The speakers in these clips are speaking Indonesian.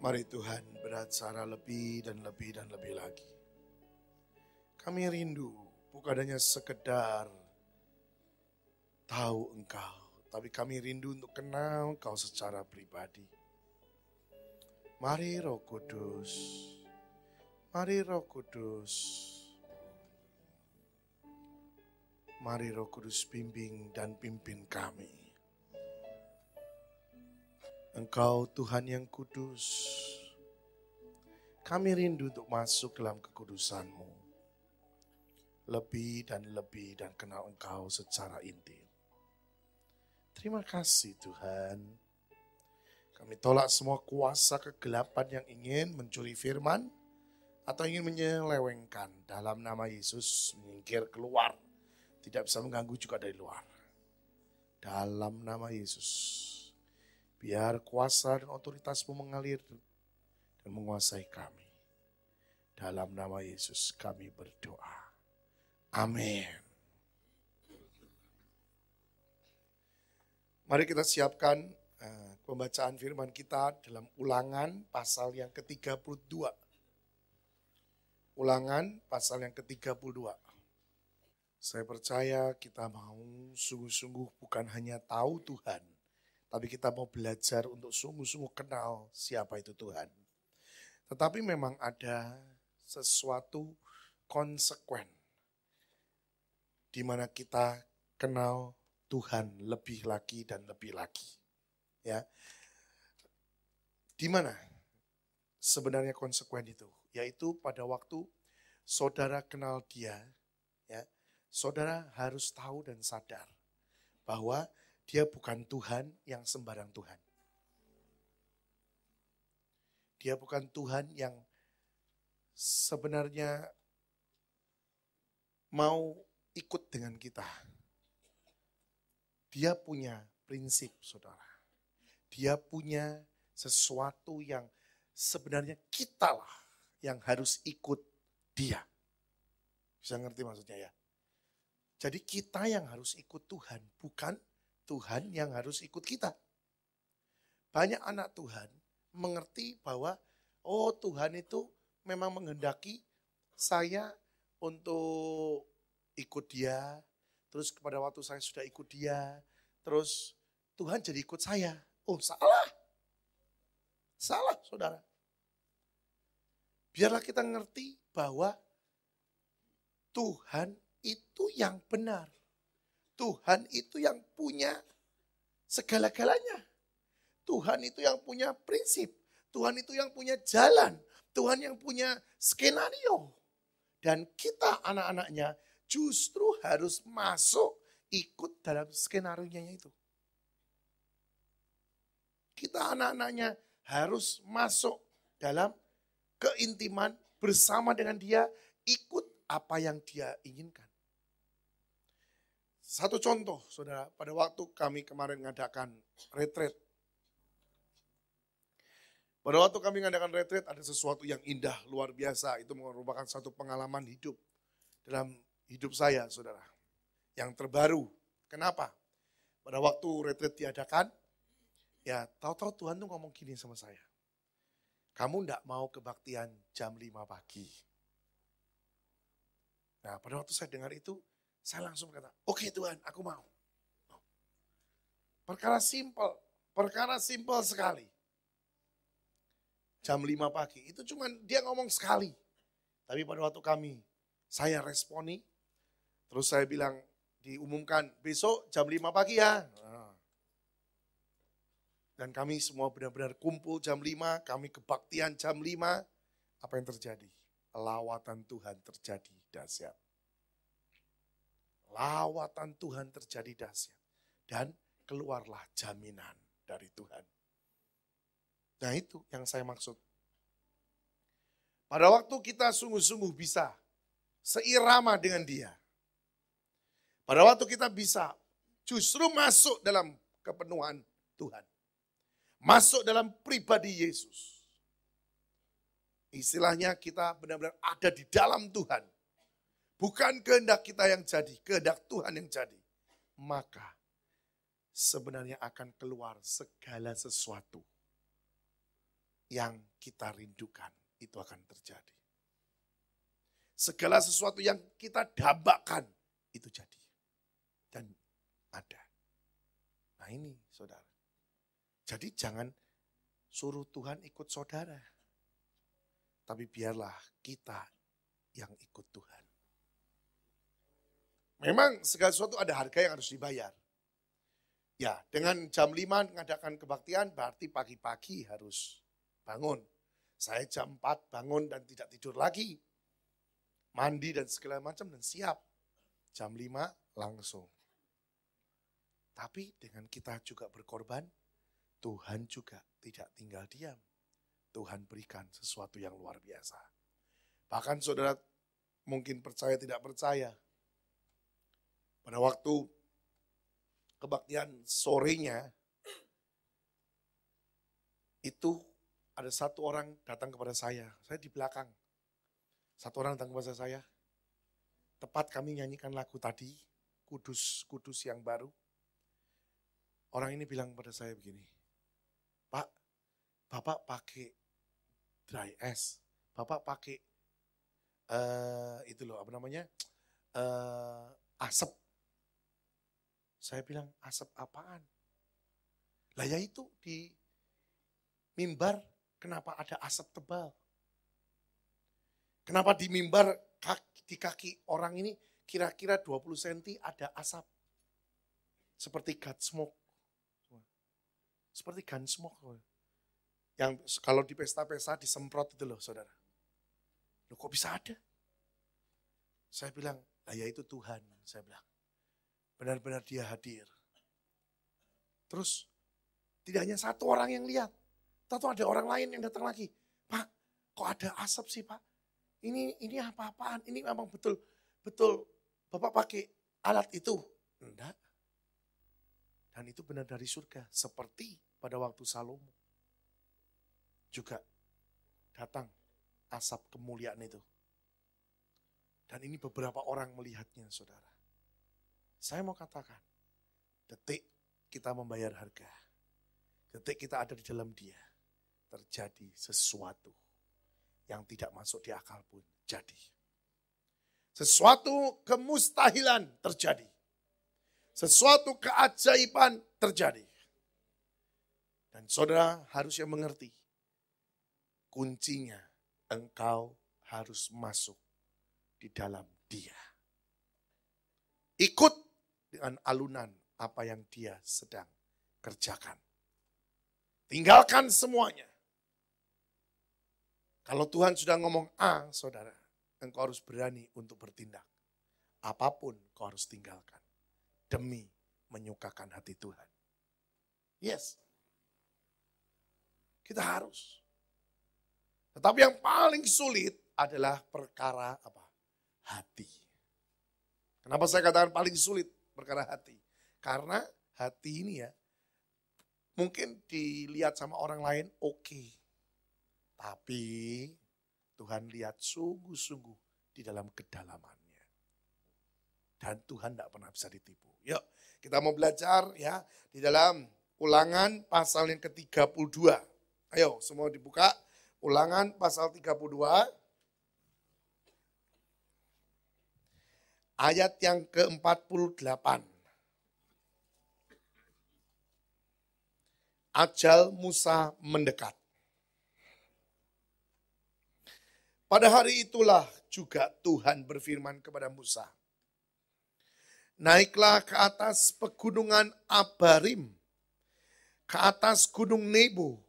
Mari Tuhan beracara lebih dan lebih dan lebih lagi. Kami rindu bukan hanya sekedar tahu Engkau, tapi kami rindu untuk kenal Engkau secara pribadi. Mari Roh Kudus, mari Roh Kudus, mari Roh Kudus bimbing dan pimpin kami. Engkau Tuhan yang kudus, kami rindu untuk masuk dalam kekudusan-Mu. Lebih dan kenal Engkau secara intim. Terima kasih Tuhan. Kami tolak semua kuasa kegelapan yang ingin mencuri firman atau ingin menyelewengkan. Dalam nama Yesus menyingkir keluar. Tidak bisa mengganggu juga dari luar. Dalam nama Yesus. Biar kuasa dan otoritas-Mu mengalir dan menguasai kami. Dalam nama Yesus kami berdoa. Amin. Mari kita siapkan pembacaan firman kita dalam Ulangan pasal yang ke-32. Ulangan pasal yang ke-32. Saya percaya kita mau sungguh-sungguh bukan hanya tahu Tuhan, tapi kita mau belajar untuk sungguh-sungguh kenal siapa itu Tuhan. Tetapi memang ada sesuatu konsekuen di mana kita kenal Tuhan lebih lagi dan lebih lagi. Ya. Di mana sebenarnya konsekuen itu? Yaitu pada waktu saudara kenal Dia, ya, saudara harus tahu dan sadar bahwa Dia bukan Tuhan yang sembarang Tuhan. Dia bukan Tuhan yang sebenarnya mau ikut dengan kita. Dia punya prinsip, saudara. Dia punya sesuatu yang sebenarnya kitalah yang harus ikut Dia. Bisa ngerti maksudnya ya? Jadi kita yang harus ikut Tuhan, bukan Tuhan yang harus ikut kita. Banyak anak Tuhan mengerti bahwa Tuhan itu memang menghendaki saya untuk ikut Dia. Terus pada waktu saya sudah ikut Dia, terus Tuhan jadi ikut saya. Oh, salah. Salah, saudara. Biarlah kita ngerti bahwa Tuhan itu yang benar. Tuhan itu yang punya segala-galanya. Tuhan itu yang punya prinsip. Tuhan itu yang punya jalan. Tuhan yang punya skenario. Dan kita anak-anaknya justru harus masuk ikut dalam skenario-nya itu. Kita anak-anaknya harus masuk dalam keintiman bersama dengan Dia, ikut apa yang Dia inginkan. Satu contoh, saudara, pada waktu kami kemarin mengadakan retreat. Pada waktu kami mengadakan retreat ada sesuatu yang indah, luar biasa. Itu merupakan satu pengalaman hidup dalam hidup saya, saudara. Yang terbaru. Kenapa? Pada waktu retreat diadakan, ya tahu-tahu Tuhan tuh ngomong gini sama saya. Kamu enggak mau kebaktian jam 5 pagi. Nah, pada waktu saya dengar itu, saya langsung berkata, oke Tuhan, aku mau. Perkara simpel sekali. Jam 5 pagi, itu cuma dia ngomong sekali. Tapi pada waktu saya responi, terus saya bilang, diumumkan besok jam 5 pagi ya. Dan kami semua benar-benar kumpul jam 5, kami kebaktian jam 5. Apa yang terjadi? Lawatan Tuhan terjadi dahsyat. Lawatan Tuhan terjadi dahsyat. Dan keluarlah jaminan dari Tuhan. Nah itu yang saya maksud. Pada waktu kita sungguh-sungguh bisa seirama dengan Dia. Pada waktu kita bisa justru masuk dalam kepenuhan Tuhan. Masuk dalam pribadi Yesus. Istilahnya kita benar-benar ada di dalam Tuhan. Bukan kehendak kita yang jadi, kehendak Tuhan yang jadi. Maka sebenarnya akan keluar segala sesuatu yang kita rindukan itu akan terjadi. Segala sesuatu yang kita dambakan itu jadi. Dan ada. Nah ini saudara. Jadi jangan suruh Tuhan ikut saudara. Tapi biarlah kita yang ikut Tuhan. Memang segala sesuatu ada harga yang harus dibayar. Ya, dengan jam 5 mengadakan kebaktian berarti pagi-pagi harus bangun. Saya jam 4 bangun dan tidak tidur lagi. Mandi dan segala macam dan siap. Jam 5 langsung. Tapi dengan kita juga berkorban, Tuhan juga tidak tinggal diam. Tuhan berikan sesuatu yang luar biasa. Bahkan saudara mungkin percaya tidak percaya. Pada waktu kebaktian sorenya, itu ada satu orang datang kepada saya di belakang. Satu orang datang kepada saya, tepat kami nyanyikan lagu tadi, Kudus, Kudus yang baru. Orang ini bilang pada saya begini, Pak, Bapak pakai dry ice, Bapak pakai asap. Saya bilang, asap apaan? Lah ya itu di mimbar, kenapa ada asap tebal? Kenapa di mimbar di kaki orang ini kira-kira 20 cm ada asap? Seperti gun smoke. Seperti gun smoke. Yang kalau di pesta-pesta disemprot itu loh saudara. Loh kok bisa ada? Saya bilang, lah ya itu Tuhan. Saya bilang, benar-benar dia hadir. Terus tidak hanya satu orang yang lihat. Tentu ada orang lain yang datang lagi. Pak, kok ada asap sih Pak? Ini apa-apaan? Ini memang betul Bapak pakai alat itu? Enggak. Dan itu benar dari surga. Seperti pada waktu Salomo. Juga datang asap kemuliaan itu. Dan ini beberapa orang melihatnya saudara. Saya mau katakan, detik kita membayar harga. Detik kita ada di dalam dia. Terjadi sesuatu yang tidak masuk di akal pun jadi. Sesuatu kemustahilan terjadi. Sesuatu keajaiban terjadi. Dan saudara harusnya mengerti. Kuncinya engkau harus masuk di dalam dia. Ikut dengan alunan apa yang dia sedang kerjakan. Tinggalkan semuanya. Kalau Tuhan sudah ngomong A, saudara, engkau harus berani untuk bertindak. Apapun kau harus tinggalkan. Demi menyukakan hati Tuhan. Yes. Kita harus. Tetapi yang paling sulit adalah perkara apa? Hati. Kenapa saya katakan paling sulit perkara hati? Karena hati ini ya, mungkin dilihat sama orang lain oke. Tapi Tuhan lihat sungguh-sungguh di dalam kedalamannya. Dan Tuhan tidak pernah bisa ditipu. Yuk kita mau belajar ya di dalam Ulangan pasal yang ke-32. Ayo semua dibuka. Ulangan pasal 32. Ayat yang ke-48. Ajal Musa mendekat. Pada hari itulah juga Tuhan berfirman kepada Musa. Naiklah ke atas pegunungan Abarim, ke atas gunung Nebo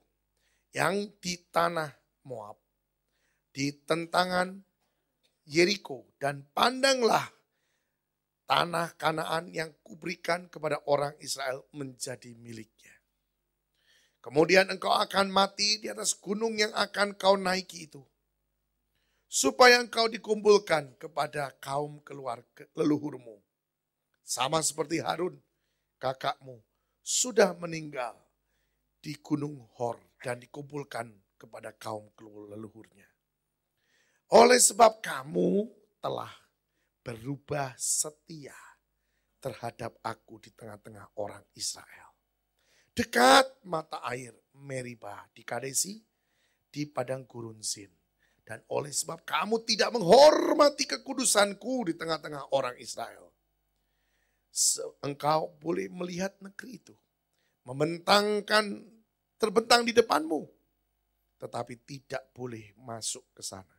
yang di tanah Moab, di tentangan Yeriko, dan pandanglah tanah Kanaan yang kuberikan kepada orang Israel menjadi miliknya. Kemudian engkau akan mati di atas gunung yang akan kau naiki itu, supaya engkau dikumpulkan kepada kaum keluarga leluhurmu. Sama seperti Harun, kakakmu, sudah meninggal di gunung Hor dan dikumpulkan kepada kaum leluhurnya. Oleh sebab kamu telah berubah setia terhadap aku di tengah-tengah orang Israel. Dekat mata air Meribah di Kadesi, di padang gurun Zin. Dan oleh sebab kamu tidak menghormati kekudusanku di tengah-tengah orang Israel. Engkau boleh melihat negeri itu. Terbentang di depanmu. Tetapi tidak boleh masuk ke sana.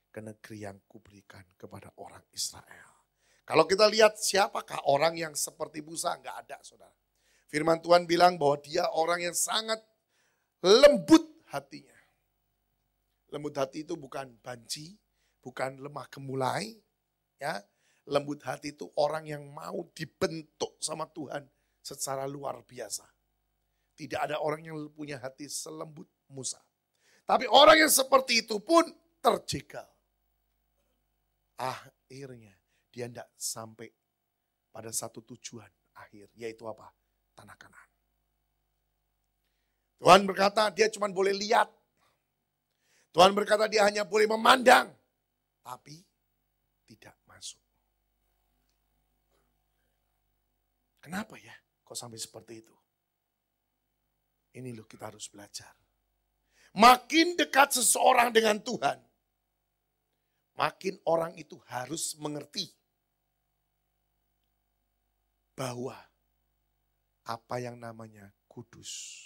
Ke negeri yang kuberikan kepada orang Israel. Kalau kita lihat siapakah orang yang seperti Musa, enggak ada saudara. Firman Tuhan bilang bahwa dia orang yang sangat lembut hatinya. Lembut hati itu bukan banci, bukan lemah gemulai. Ya, lembut hati itu orang yang mau dibentuk sama Tuhan secara luar biasa. Tidak ada orang yang punya hati selembut Musa. Tapi orang yang seperti itu pun terjegal. Akhirnya dia tidak sampai pada satu tujuan akhir, yaitu apa? Tanah Kanaan. Tuhan berkata dia cuma boleh lihat. Tuhan berkata dia hanya boleh memandang, tapi tidak masuk. Kenapa ya kok sampai seperti itu? Ini loh kita harus belajar. Makin dekat seseorang dengan Tuhan, makin orang itu harus mengerti bahwa apa yang namanya kudus,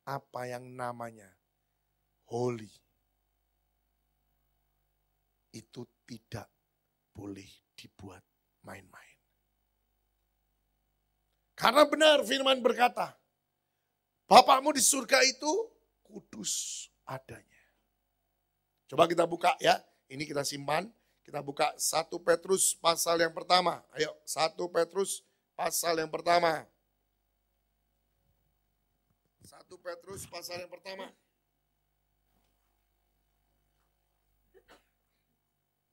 apa yang namanya holy, itu tidak boleh dibuat main-main. Karena benar firman berkata, Bapakmu di surga itu kudus adanya. Coba kita buka ya, ini kita simpan. Kita buka 1 Petrus pasal yang pertama. Ayo, 1 Petrus pasal yang pertama. 1 Petrus pasal yang pertama.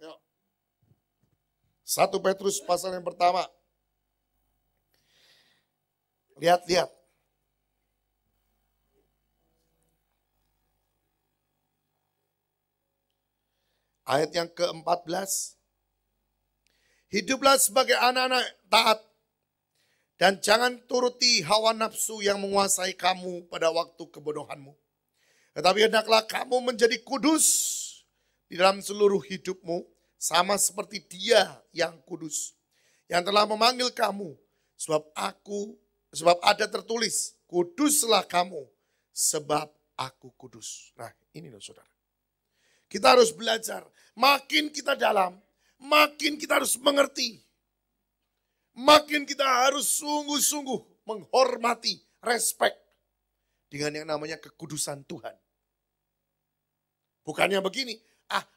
Yuk. 1 Petrus pasal yang pertama. Lihat. Ayat yang ke-14. Hiduplah sebagai anak-anak taat. Dan jangan turuti hawa nafsu yang menguasai kamu pada waktu kebodohanmu. Tetapi hendaklah kamu menjadi kudus di dalam seluruh hidupmu. Sama seperti Dia yang kudus. Yang telah memanggil kamu. Sebab ada tertulis, kuduslah kamu sebab aku kudus. Nah ini loh saudara. Kita harus belajar. Makin kita dalam, makin kita harus mengerti. Makin kita harus sungguh-sungguh menghormati, respect dengan yang namanya kekudusan Tuhan. Bukannya begini,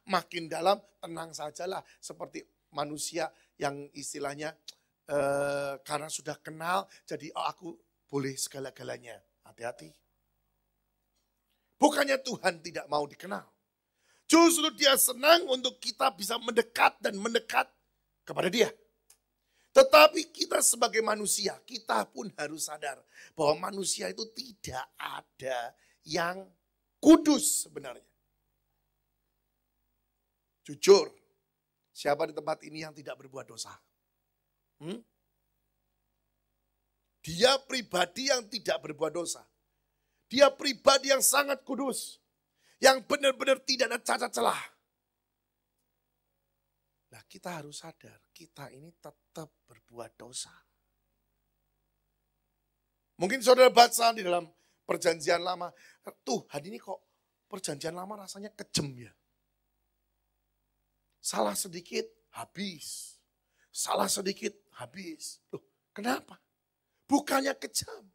makin dalam tenang sajalah. Seperti manusia yang istilahnya karena sudah kenal, jadi aku boleh segala-galanya. Hati-hati. Bukannya Tuhan tidak mau dikenal. Justru Dia senang untuk kita bisa mendekat dan mendekat kepada Dia. Tetapi kita sebagai manusia, kita pun harus sadar bahwa manusia itu tidak ada yang kudus sebenarnya. Jujur, siapa di tempat ini yang tidak berbuat dosa? Dia pribadi yang tidak berbuat dosa. Dia pribadi yang sangat kudus. Yang benar-benar tidak ada cacat celah. Nah kita harus sadar, kita ini tetap berbuat dosa. Mungkin saudara baca di dalam perjanjian lama, Tuhan ini kok perjanjian lama rasanya kejam ya. Salah sedikit, habis. Salah sedikit, habis. Loh, kenapa? Bukannya kejam.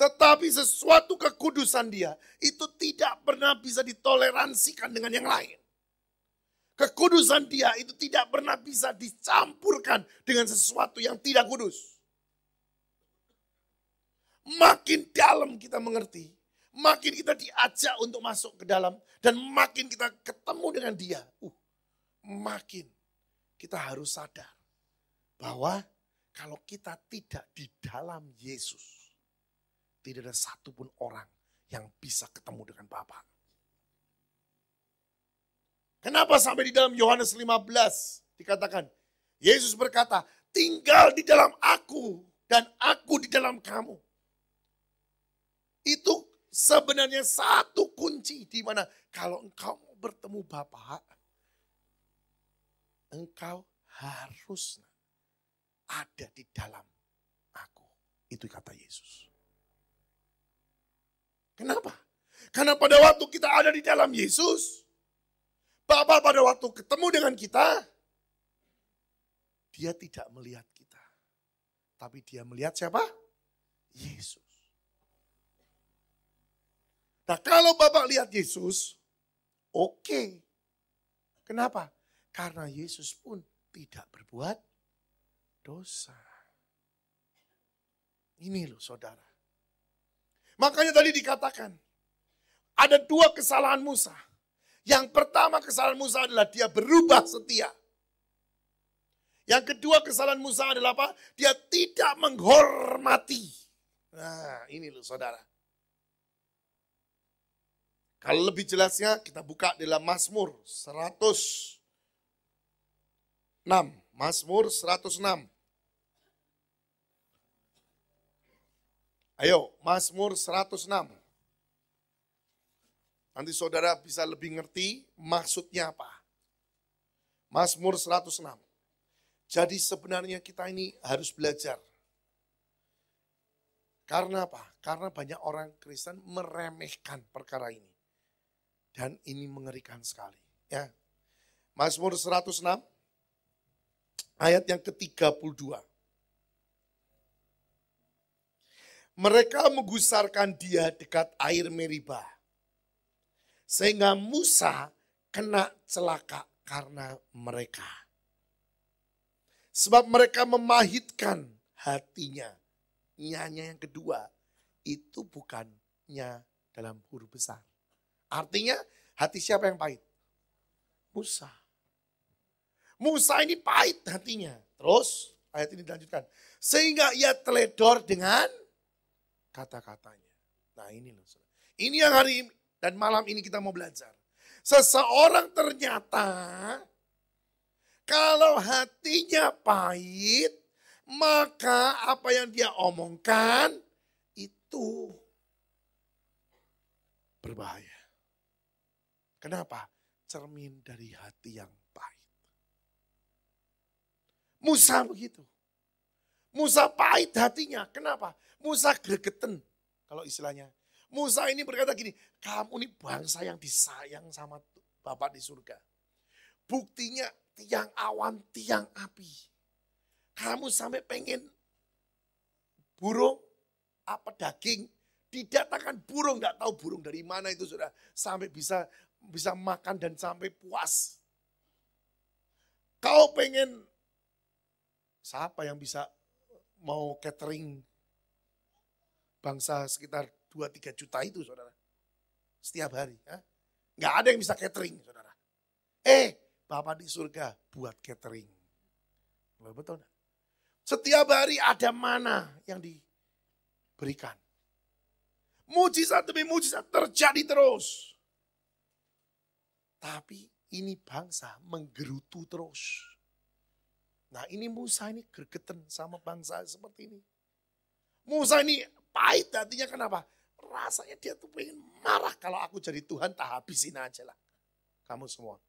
Tetapi sesuatu kekudusan Dia itu tidak pernah bisa ditoleransikan dengan yang lain. Kekudusan Dia itu tidak pernah bisa dicampurkan dengan sesuatu yang tidak kudus. Makin dalam kita mengerti, makin kita diajak untuk masuk ke dalam, dan makin kita ketemu dengan Dia, makin kita harus sadar bahwa kalau kita tidak di dalam Yesus, tidak ada satupun orang yang bisa ketemu dengan Bapa. Kenapa sampai di dalam Yohanes 15 dikatakan, Yesus berkata, tinggal di dalam aku dan aku di dalam kamu. Itu sebenarnya satu kunci di mana kalau engkau mau bertemu Bapa, engkau harus ada di dalam aku. Itu kata Yesus. Kenapa? Karena pada waktu kita ada di dalam Yesus, Bapa pada waktu ketemu dengan kita, dia tidak melihat kita. Tapi dia melihat siapa? Yesus. Nah kalau Bapak lihat Yesus, oke. Kenapa? Karena Yesus pun tidak berbuat dosa. Ini loh saudara. Makanya tadi dikatakan, ada dua kesalahan Musa. Yang pertama kesalahan Musa adalah dia berubah setia. Yang kedua kesalahan Musa adalah apa? Dia tidak menghormati. Nah ini loh saudara. Kalau lebih jelasnya kita buka dalam Mazmur 106. Mazmur 106. Ayo, Mazmur 106. Nanti saudara bisa lebih ngerti maksudnya apa. Mazmur 106. Jadi sebenarnya kita ini harus belajar. Karena apa? Karena banyak orang Kristen meremehkan perkara ini. Dan ini mengerikan sekali. Ya. Mazmur 106, ayat yang ke-32. Mereka menggusarkan dia dekat air Meribah. Sehingga Musa kena celaka karena mereka. Sebab mereka memahitkan hatinya. Nyanya yang kedua, itu bukannya dalam huruf besar. Artinya hati siapa yang pahit? Musa. Musa ini pahit hatinya. Terus ayat ini dilanjutkan. Sehingga ia teledor dengan kata-katanya. Nah ini loh. Ini yang hari dan malam ini kita mau belajar. Seseorang ternyata kalau hatinya pahit, maka apa yang dia omongkan itu berbahaya. Kenapa? Cermin dari hati yang pahit. Musa begitu. Musa pahit hatinya. Kenapa? Musa gregeten. Kalau istilahnya. Musa ini berkata gini, kamu ini bangsa yang disayang sama Bapa di surga. Buktinya tiang awan, tiang api. Kamu sampai pengen burung, apa daging, didatangkan burung, gak tahu burung dari mana itu sudah. Sampai bisa makan dan sampai puas. Kau pengen, siapa yang bisa mau catering bangsa sekitar 2-3 juta itu saudara. Setiap hari. Nggak ada yang bisa catering saudara. Bapak di surga buat catering. Betul enggak? Setiap hari ada mana yang diberikan. Mujizat demi mujizat terjadi terus. Tapi ini bangsa menggerutu terus. Nah ini Musa ini gregeten sama bangsa seperti ini. Musa ini pahit hatinya kenapa? Rasanya dia tuh pengen marah kalau aku jadi Tuhan tak habisin aja lah. Kamu semua.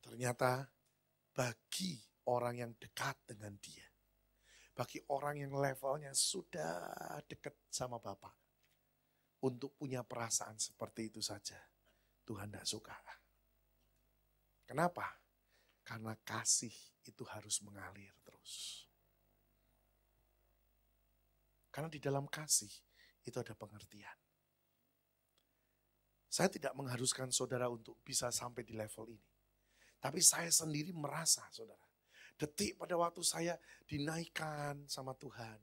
Ternyata bagi orang yang dekat dengan dia. Bagi orang yang levelnya sudah dekat sama Bapa. Untuk punya perasaan seperti itu saja. Tuhan tidak suka. Kenapa? Karena kasih itu harus mengalir terus. Karena di dalam kasih itu ada pengertian. Saya tidak mengharuskan saudara untuk bisa sampai di level ini. Tapi saya sendiri merasa saudara. Detik pada waktu saya dinaikkan sama Tuhan.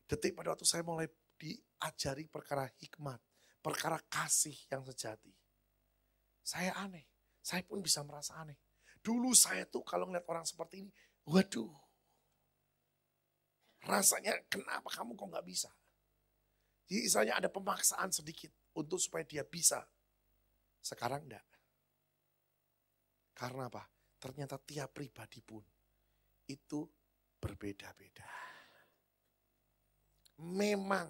Detik pada waktu saya mulai diajari perkara hikmat. Perkara kasih yang sejati. Saya aneh. Saya pun bisa merasa aneh. Dulu saya tuh kalau ngeliat orang seperti ini. Waduh. Rasanya kenapa kamu kok gak bisa? Jadi misalnya ada pemaksaan sedikit untuk supaya dia bisa. Sekarang enggak. Karena apa? Ternyata tiap pribadi pun itu berbeda-beda. Memang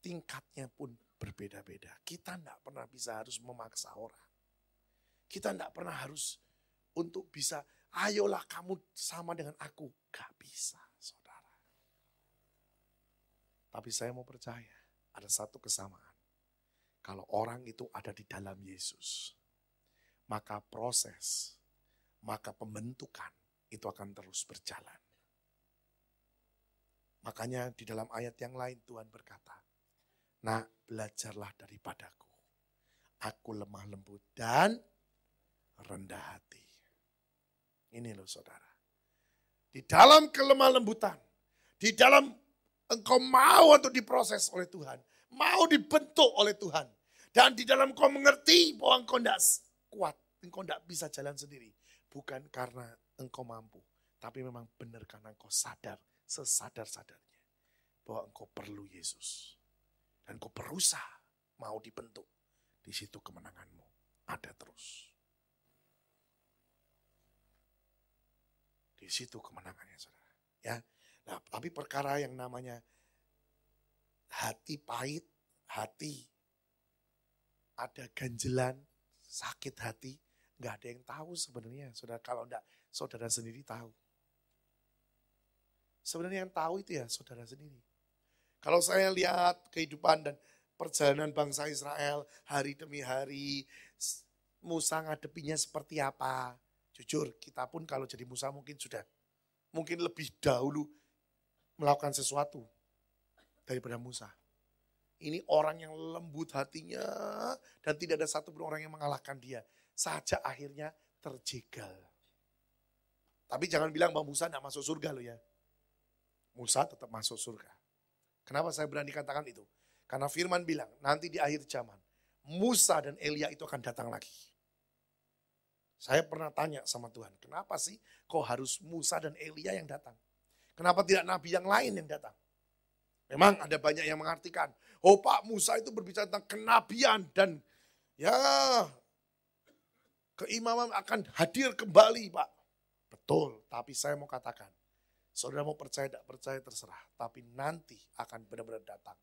tingkatnya pun berbeda-beda. Kita tidak pernah bisa harus memaksa orang. Kita tidak pernah harus untuk bisa, ayolah kamu sama dengan aku. Gak bisa, saudara. Tapi saya mau percaya, ada satu kesamaan. Kalau orang itu ada di dalam Yesus, maka proses, maka pembentukan itu akan terus berjalan. Makanya di dalam ayat yang lain Tuhan berkata, "Nak, belajarlah daripadaku. Aku lemah lembut dan rendah hati." Ini loh saudara. Di dalam kelemah lembutan, di dalam engkau mau untuk diproses oleh Tuhan, mau dibentuk oleh Tuhan. Dan di dalam engkau mengerti bahwa engkau tidak kuat, engkau tidak bisa jalan sendiri. Bukan karena engkau mampu, tapi memang benar karena engkau sadar, sesadar-sadarnya bahwa engkau perlu Yesus. Dan engkau berusaha mau dibentuk. Di situ kemenanganmu ada terus. Di situ kemenangannya saudara. Ya. Nah, tapi perkara yang namanya hati pahit, hati ada ganjelan, sakit hati, nggak ada yang tahu sebenarnya. Saudara, kalau enggak, saudara sendiri tahu. Sebenarnya yang tahu itu ya saudara sendiri. Kalau saya lihat kehidupan dan perjalanan bangsa Israel hari demi hari, Musa ngadepinya seperti apa. Jujur, kita pun kalau jadi Musa mungkin lebih dahulu melakukan sesuatu daripada Musa. Ini orang yang lembut hatinya dan tidak ada satupun orang yang mengalahkan dia. Saja akhirnya terjegal. Tapi jangan bilang bahwa Musa tidak masuk surga loh ya. Musa tetap masuk surga. Kenapa saya berani katakan itu? Karena firman bilang nanti di akhir zaman Musa dan Elia itu akan datang lagi. Saya pernah tanya sama Tuhan, kenapa sih kok harus Musa dan Elia yang datang? Kenapa tidak nabi yang lain yang datang? Memang ada banyak yang mengartikan, oh Pak Musa itu berbicara tentang kenabian dan ya keimaman akan hadir kembali Pak. Betul, tapi saya mau katakan, saudara mau percaya tidak percaya terserah. Tapi nanti akan benar-benar datang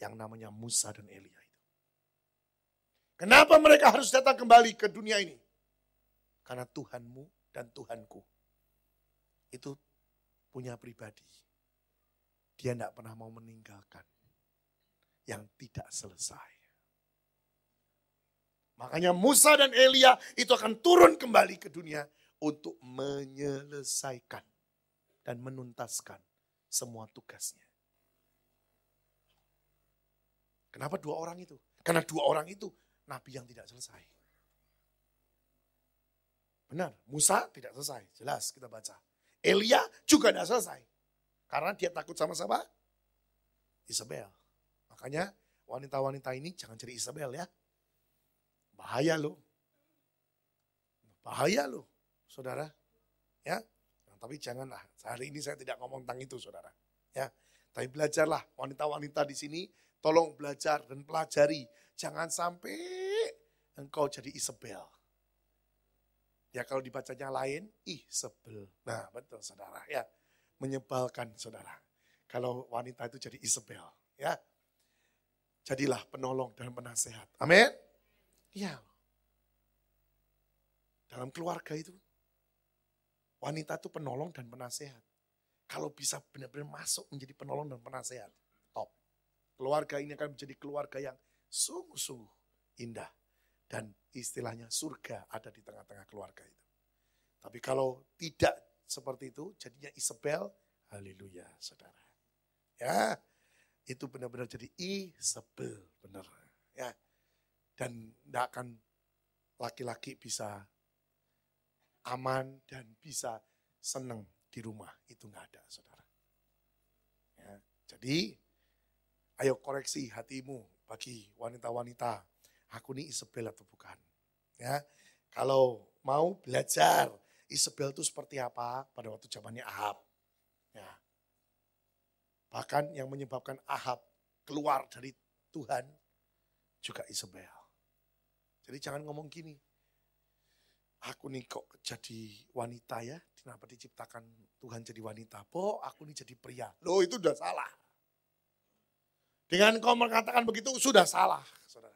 yang namanya Musa dan Elia itu. Kenapa mereka harus datang kembali ke dunia ini? Karena Tuhanmu dan Tuhanku itu punya pribadi. Dia tidak pernah mau meninggalkan yang tidak selesai. Makanya Musa dan Elia itu akan turun kembali ke dunia untuk menyelesaikan dan menuntaskan semua tugasnya. Kenapa dua orang itu? Karena dua orang itu nabi yang tidak selesai. Benar, Musa tidak selesai, jelas kita baca. Elia juga tidak selesai. Karena dia takut sama siapa? Isabel. Makanya wanita-wanita ini jangan jadi Isabel ya. Bahaya loh. Bahaya loh, saudara. Ya, nah, tapi janganlah. Hari ini saya tidak ngomong tentang itu, saudara. Ya, tapi belajarlah wanita-wanita di sini. Tolong belajar dan pelajari. Jangan sampai engkau jadi Isabel. Ya kalau dibacanya lain, sebel. Nah betul saudara ya. Menyebalkan saudara. Kalau wanita itu jadi Isabel. Ya. Jadilah penolong dan penasehat. Amin. Iya. Dalam keluarga itu. Wanita itu penolong dan penasehat. Kalau bisa benar-benar masuk menjadi penolong dan penasehat. Top. Keluarga ini akan menjadi keluarga yang sungguh-sungguh indah. Dan istilahnya surga ada di tengah-tengah keluarga itu. Tapi kalau tidak seperti itu, jadinya Isabel, haleluya saudara. Ya, itu benar-benar jadi Isabel, benar. Ya, dan tidak akan laki-laki bisa aman dan bisa senang di rumah. Itu nggak ada saudara. Ya, jadi ayo koreksi hatimu bagi wanita-wanita. Aku ini Isabel atau bukan? Ya, kalau mau belajar Isabel itu seperti apa pada waktu zamannya Ahab. Ya. Bahkan yang menyebabkan Ahab keluar dari Tuhan juga Isabel. Jadi jangan ngomong gini. Aku nih kok jadi wanita ya? Kenapa diciptakan Tuhan jadi wanita? Aku nih jadi pria. Loh itu udah salah. Dengan kau mengatakan begitu sudah salah, saudara.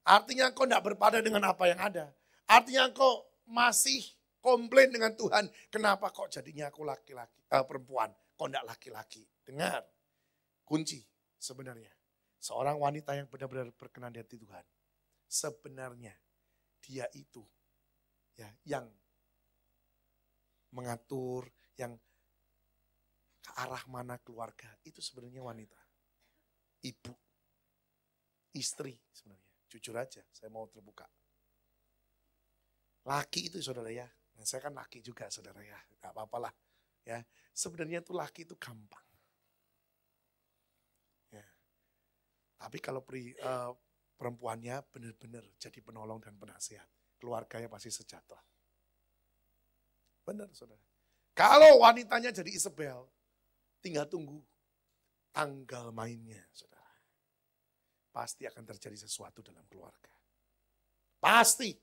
Artinya kau tidak berpada dengan apa yang ada. Artinya kau masih komplain dengan Tuhan. Kenapa kok jadinya aku laki-laki, perempuan, kok tidak laki-laki. Dengar, kunci sebenarnya. Seorang wanita yang benar-benar berkenan di hati Tuhan. Sebenarnya dia itu ya yang mengatur, yang ke arah mana keluarga. Itu sebenarnya wanita. Ibu, istri sebenarnya. Jujur aja, saya mau terbuka. Laki itu saudara ya, nah, saya kan laki juga saudara ya, gak apa-apalah. Ya, sebenarnya itu laki itu gampang. Ya. Tapi kalau perempuannya benar-benar jadi penolong dan penasihat, keluarganya pasti sejahtera. Benar saudara. Kalau wanitanya jadi Isabel, tinggal tunggu tanggal mainnya saudara. Pasti akan terjadi sesuatu dalam keluarga. Pasti.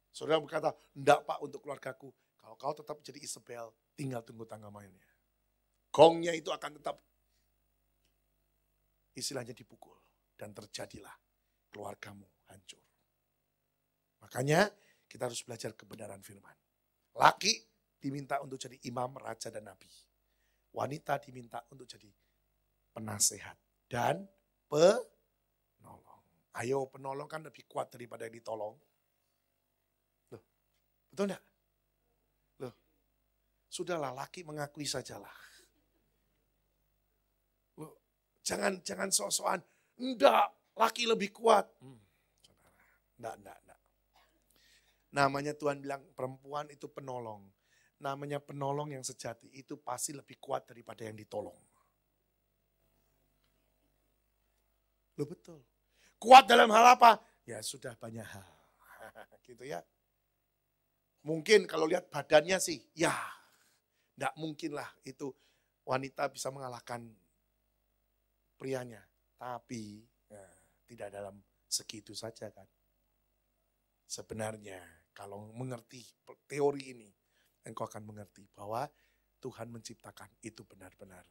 Saudara berkata, enggak Pak untuk keluargaku. Kalau kau tetap jadi Isabel, tinggal tunggu tanggal mainnya. Gongnya itu akan tetap istilahnya dipukul. Dan terjadilah keluargamu hancur. Makanya kita harus belajar kebenaran firman. Laki diminta untuk jadi imam, raja, dan nabi. Wanita diminta untuk jadi penasehat dan penolong. Ayo, penolong kan lebih kuat daripada yang ditolong. Loh, betul enggak? Loh, sudahlah laki mengakui sajalah. Loh, jangan sok-sokan, enggak, laki lebih kuat. Enggak. Namanya Tuhan bilang perempuan itu penolong. Namanya penolong yang sejati itu pasti lebih kuat daripada yang ditolong. Loh betul. Kuat dalam hal apa? Ya sudah banyak hal. Gitu ya. Mungkin kalau lihat badannya sih, ya enggak mungkin lah itu wanita bisa mengalahkan prianya. Tapi ya, tidak dalam segitu saja kan. Sebenarnya kalau mengerti teori ini, engkau akan mengerti bahwa Tuhan menciptakan itu benar-benar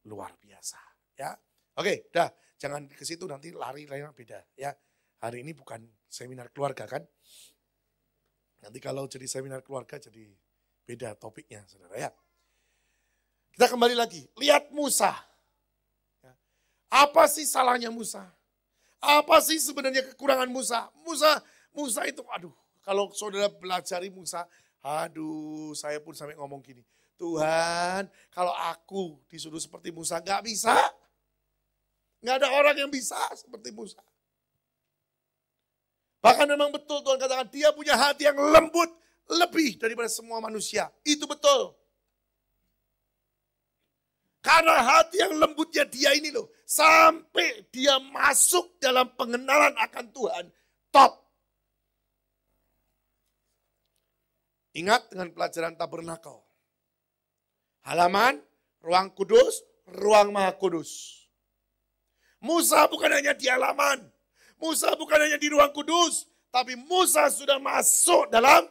luar biasa. Ya, oke, dah jangan ke situ nanti lari-lari beda. Ya, hari ini bukan seminar keluarga kan? Nanti kalau jadi seminar keluarga jadi beda topiknya, saudara ya. Kita kembali lagi, lihat Musa. Ya. Apa sih salahnya Musa? Apa sih sebenarnya kekurangan Musa? Musa itu, aduh, kalau saudara belajari Musa, aduh, saya pun sampai ngomong gini, Tuhan, kalau aku disuruh seperti Musa, gak bisa. Gak ada orang yang bisa seperti Musa. Bahkan memang betul Tuhan katakan, dia punya hati yang lembut, lebih daripada semua manusia. Itu betul. Karena hati yang lembutnya dia ini loh, sampai dia masuk dalam pengenalan akan Tuhan, top. Ingat dengan pelajaran tabernakel. Halaman, ruang kudus, ruang maha kudus. Musa bukan hanya di halaman. Musa bukan hanya di ruang kudus. Tapi Musa sudah masuk dalam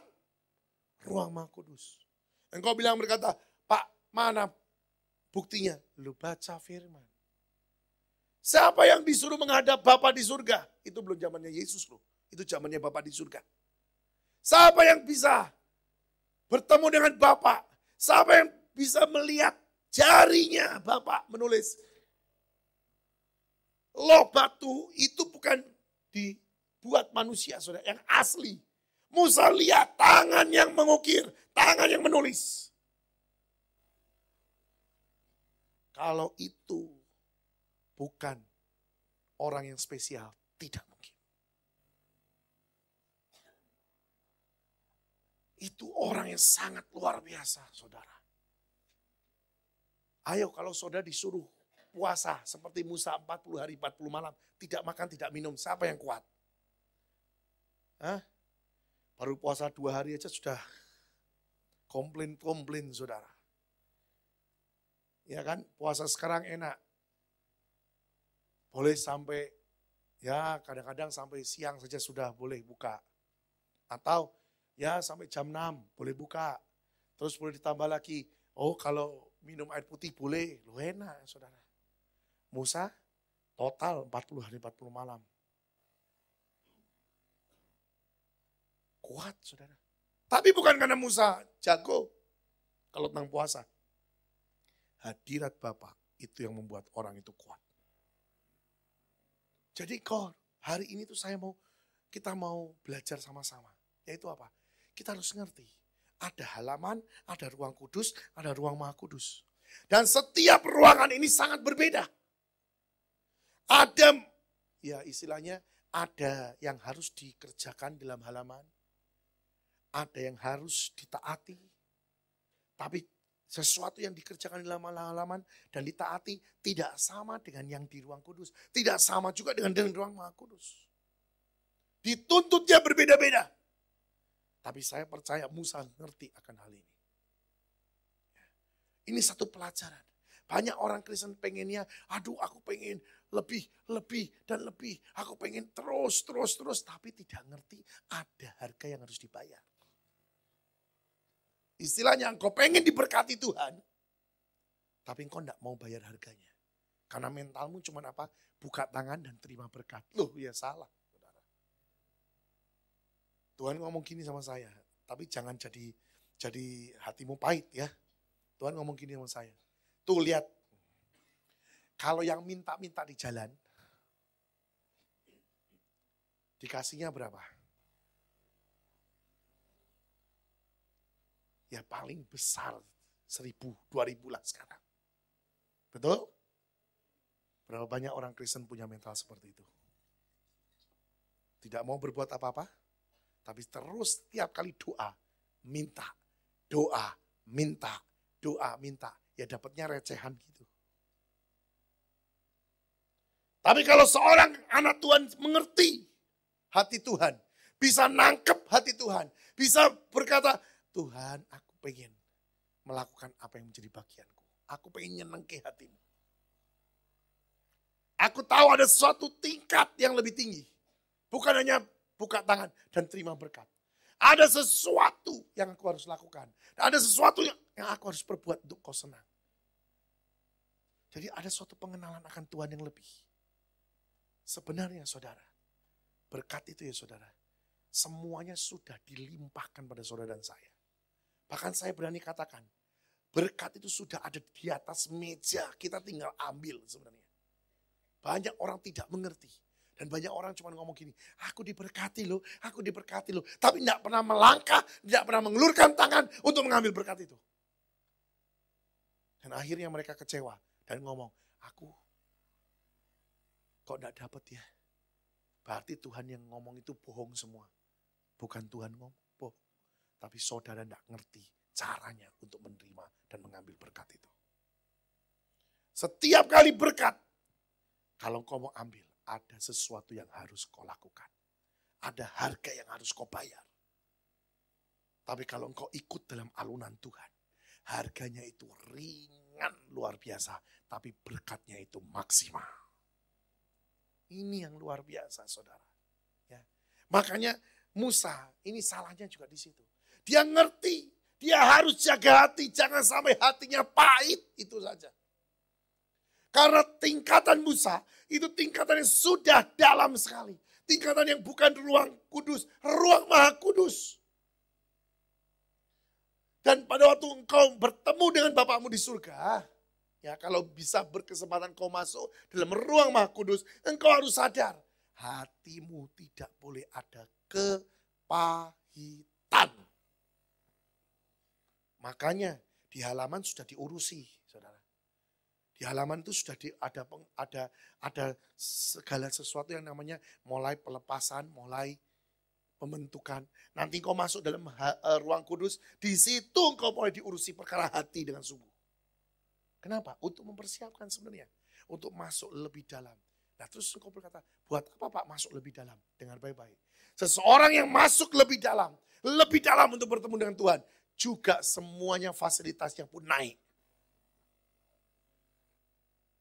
ruang maha kudus. Engkau bilang berkata, Pak mana buktinya? Lu baca firman. Siapa yang disuruh menghadap Bapa di surga? Itu belum zamannya Yesus loh. Itu zamannya Bapa di surga. Siapa yang bisa bertemu dengan Bapa? Siapa yang bisa melihat jarinya Bapa menulis? Loh batu itu bukan dibuat manusia saudara, yang asli. Musa lihat tangan yang mengukir, tangan yang menulis. Kalau itu bukan orang yang spesial, tidak mungkin. Itu orang yang sangat luar biasa, saudara. Ayo kalau saudara disuruh puasa seperti Musa 40 hari 40 malam, tidak makan, tidak minum, siapa yang kuat? Hah? Baru puasa 2 hari aja sudah komplain saudara. Ya kan, puasa sekarang enak. Boleh sampai, ya kadang-kadang sampai siang saja sudah boleh buka. Atau ya sampai jam 6 boleh buka. Terus boleh ditambah lagi, oh kalau minum air putih boleh, lu enak saudara. Musa Total 40 hari 40 malam. Kuat saudara. Tapi bukan karena Musa jago kalau tentang puasa. Hadirat Bapa itu yang membuat orang itu kuat. Jadi hari ini tuh kita mau belajar sama-sama. Yaitu apa? Kita harus ngerti. Ada halaman, ada ruang kudus, ada ruang maha kudus. Dan setiap ruangan ini sangat berbeda. Ada, ya istilahnya ada yang harus dikerjakan dalam halaman. Ada yang harus ditaati. Tapi sesuatu yang dikerjakan di dalam halaman dan ditaati tidak sama dengan yang di ruang kudus. Tidak sama juga dengan ruang maha kudus. Dituntutnya berbeda-beda. Tapi saya percaya Musa ngerti akan hal ini. Ini satu pelajaran. Banyak orang Kristen pengennya, aduh aku pengen lebih, dan lebih. Aku pengen terus. Tapi tidak ngerti ada harga yang harus dibayar. Istilahnya engkau pengen diberkati Tuhan. Tapi engkau enggak mau bayar harganya. Karena mentalmu cuma apa? Buka tangan dan terima berkat. Loh ya salah. Saudara. Tuhan ngomong gini sama saya. Tapi jangan jadi hatimu pahit ya. Tuhan ngomong gini sama saya. Tuh lihat. Kalau yang minta-minta di jalan. Dikasihnya berapa? Ya paling besar 1.000, 2.000 lah sekarang. Betul? Berapa banyak orang Kristen punya mental seperti itu? Tidak mau berbuat apa-apa, tapi terus tiap kali doa, minta. Ya dapatnya recehan gitu. Tapi kalau seorang anak Tuhan mengerti hati Tuhan, bisa nangkep hati Tuhan, bisa berkata, Tuhan, aku pengen melakukan apa yang menjadi bagianku. Aku pengen nyenengke hatimu. Aku tahu ada suatu tingkat yang lebih tinggi. Bukan hanya buka tangan dan terima berkat. Ada sesuatu yang aku harus lakukan. Ada sesuatu yang aku harus perbuat untuk kau senang. Jadi ada suatu pengenalan akan Tuhan yang lebih. Sebenarnya saudara, berkat itu ya saudara, semuanya sudah dilimpahkan pada saudara dan saya. Bahkan saya berani katakan, berkat itu sudah ada di atas meja, kita tinggal ambil sebenarnya. Banyak orang tidak mengerti. Dan banyak orang cuma ngomong gini, aku diberkati loh. Tapi tidak pernah melangkah, tidak pernah mengulurkan tangan untuk mengambil berkat itu. Dan akhirnya mereka kecewa dan ngomong, aku kok tidak dapat ya. Berarti Tuhan yang ngomong itu bohong semua. Bukan Tuhan ngomong. Tapi saudara tidak ngerti caranya untuk menerima dan mengambil berkat itu. Setiap kali berkat, kalau kau mau ambil, ada sesuatu yang harus kau lakukan. Ada harga yang harus kau bayar. Tapi kalau kau ikut dalam alunan Tuhan, harganya itu ringan luar biasa, tapi berkatnya itu maksimal. Ini yang luar biasa saudara. Ya. Makanya Musa, ini salahnya juga di situ. Dia ngerti, dia harus jaga hati, jangan sampai hatinya pahit, itu saja. Karena tingkatan Musa, itu tingkatan yang sudah dalam sekali. Tingkatan yang bukan ruang kudus, ruang maha kudus. Dan pada waktu engkau bertemu dengan Bapakmu di surga, ya kalau bisa berkesempatan kau masuk dalam ruang maha kudus, engkau harus sadar, hatimu tidak boleh ada kepahitan. Makanya di halaman sudah diurusi, saudara. Di halaman itu sudah ada segala sesuatu yang namanya mulai pelepasan, mulai pembentukan. Nanti kau masuk dalam ruang kudus, di situ kau mulai diurusi perkara hati dengan sungguh. Kenapa? Untuk mempersiapkan sebenarnya, untuk masuk lebih dalam. Nah terus kau berkata, buat apa Pak masuk lebih dalam? Dengar baik-baik. Seseorang yang masuk lebih dalam untuk bertemu dengan Tuhan, juga semuanya fasilitasnya pun naik.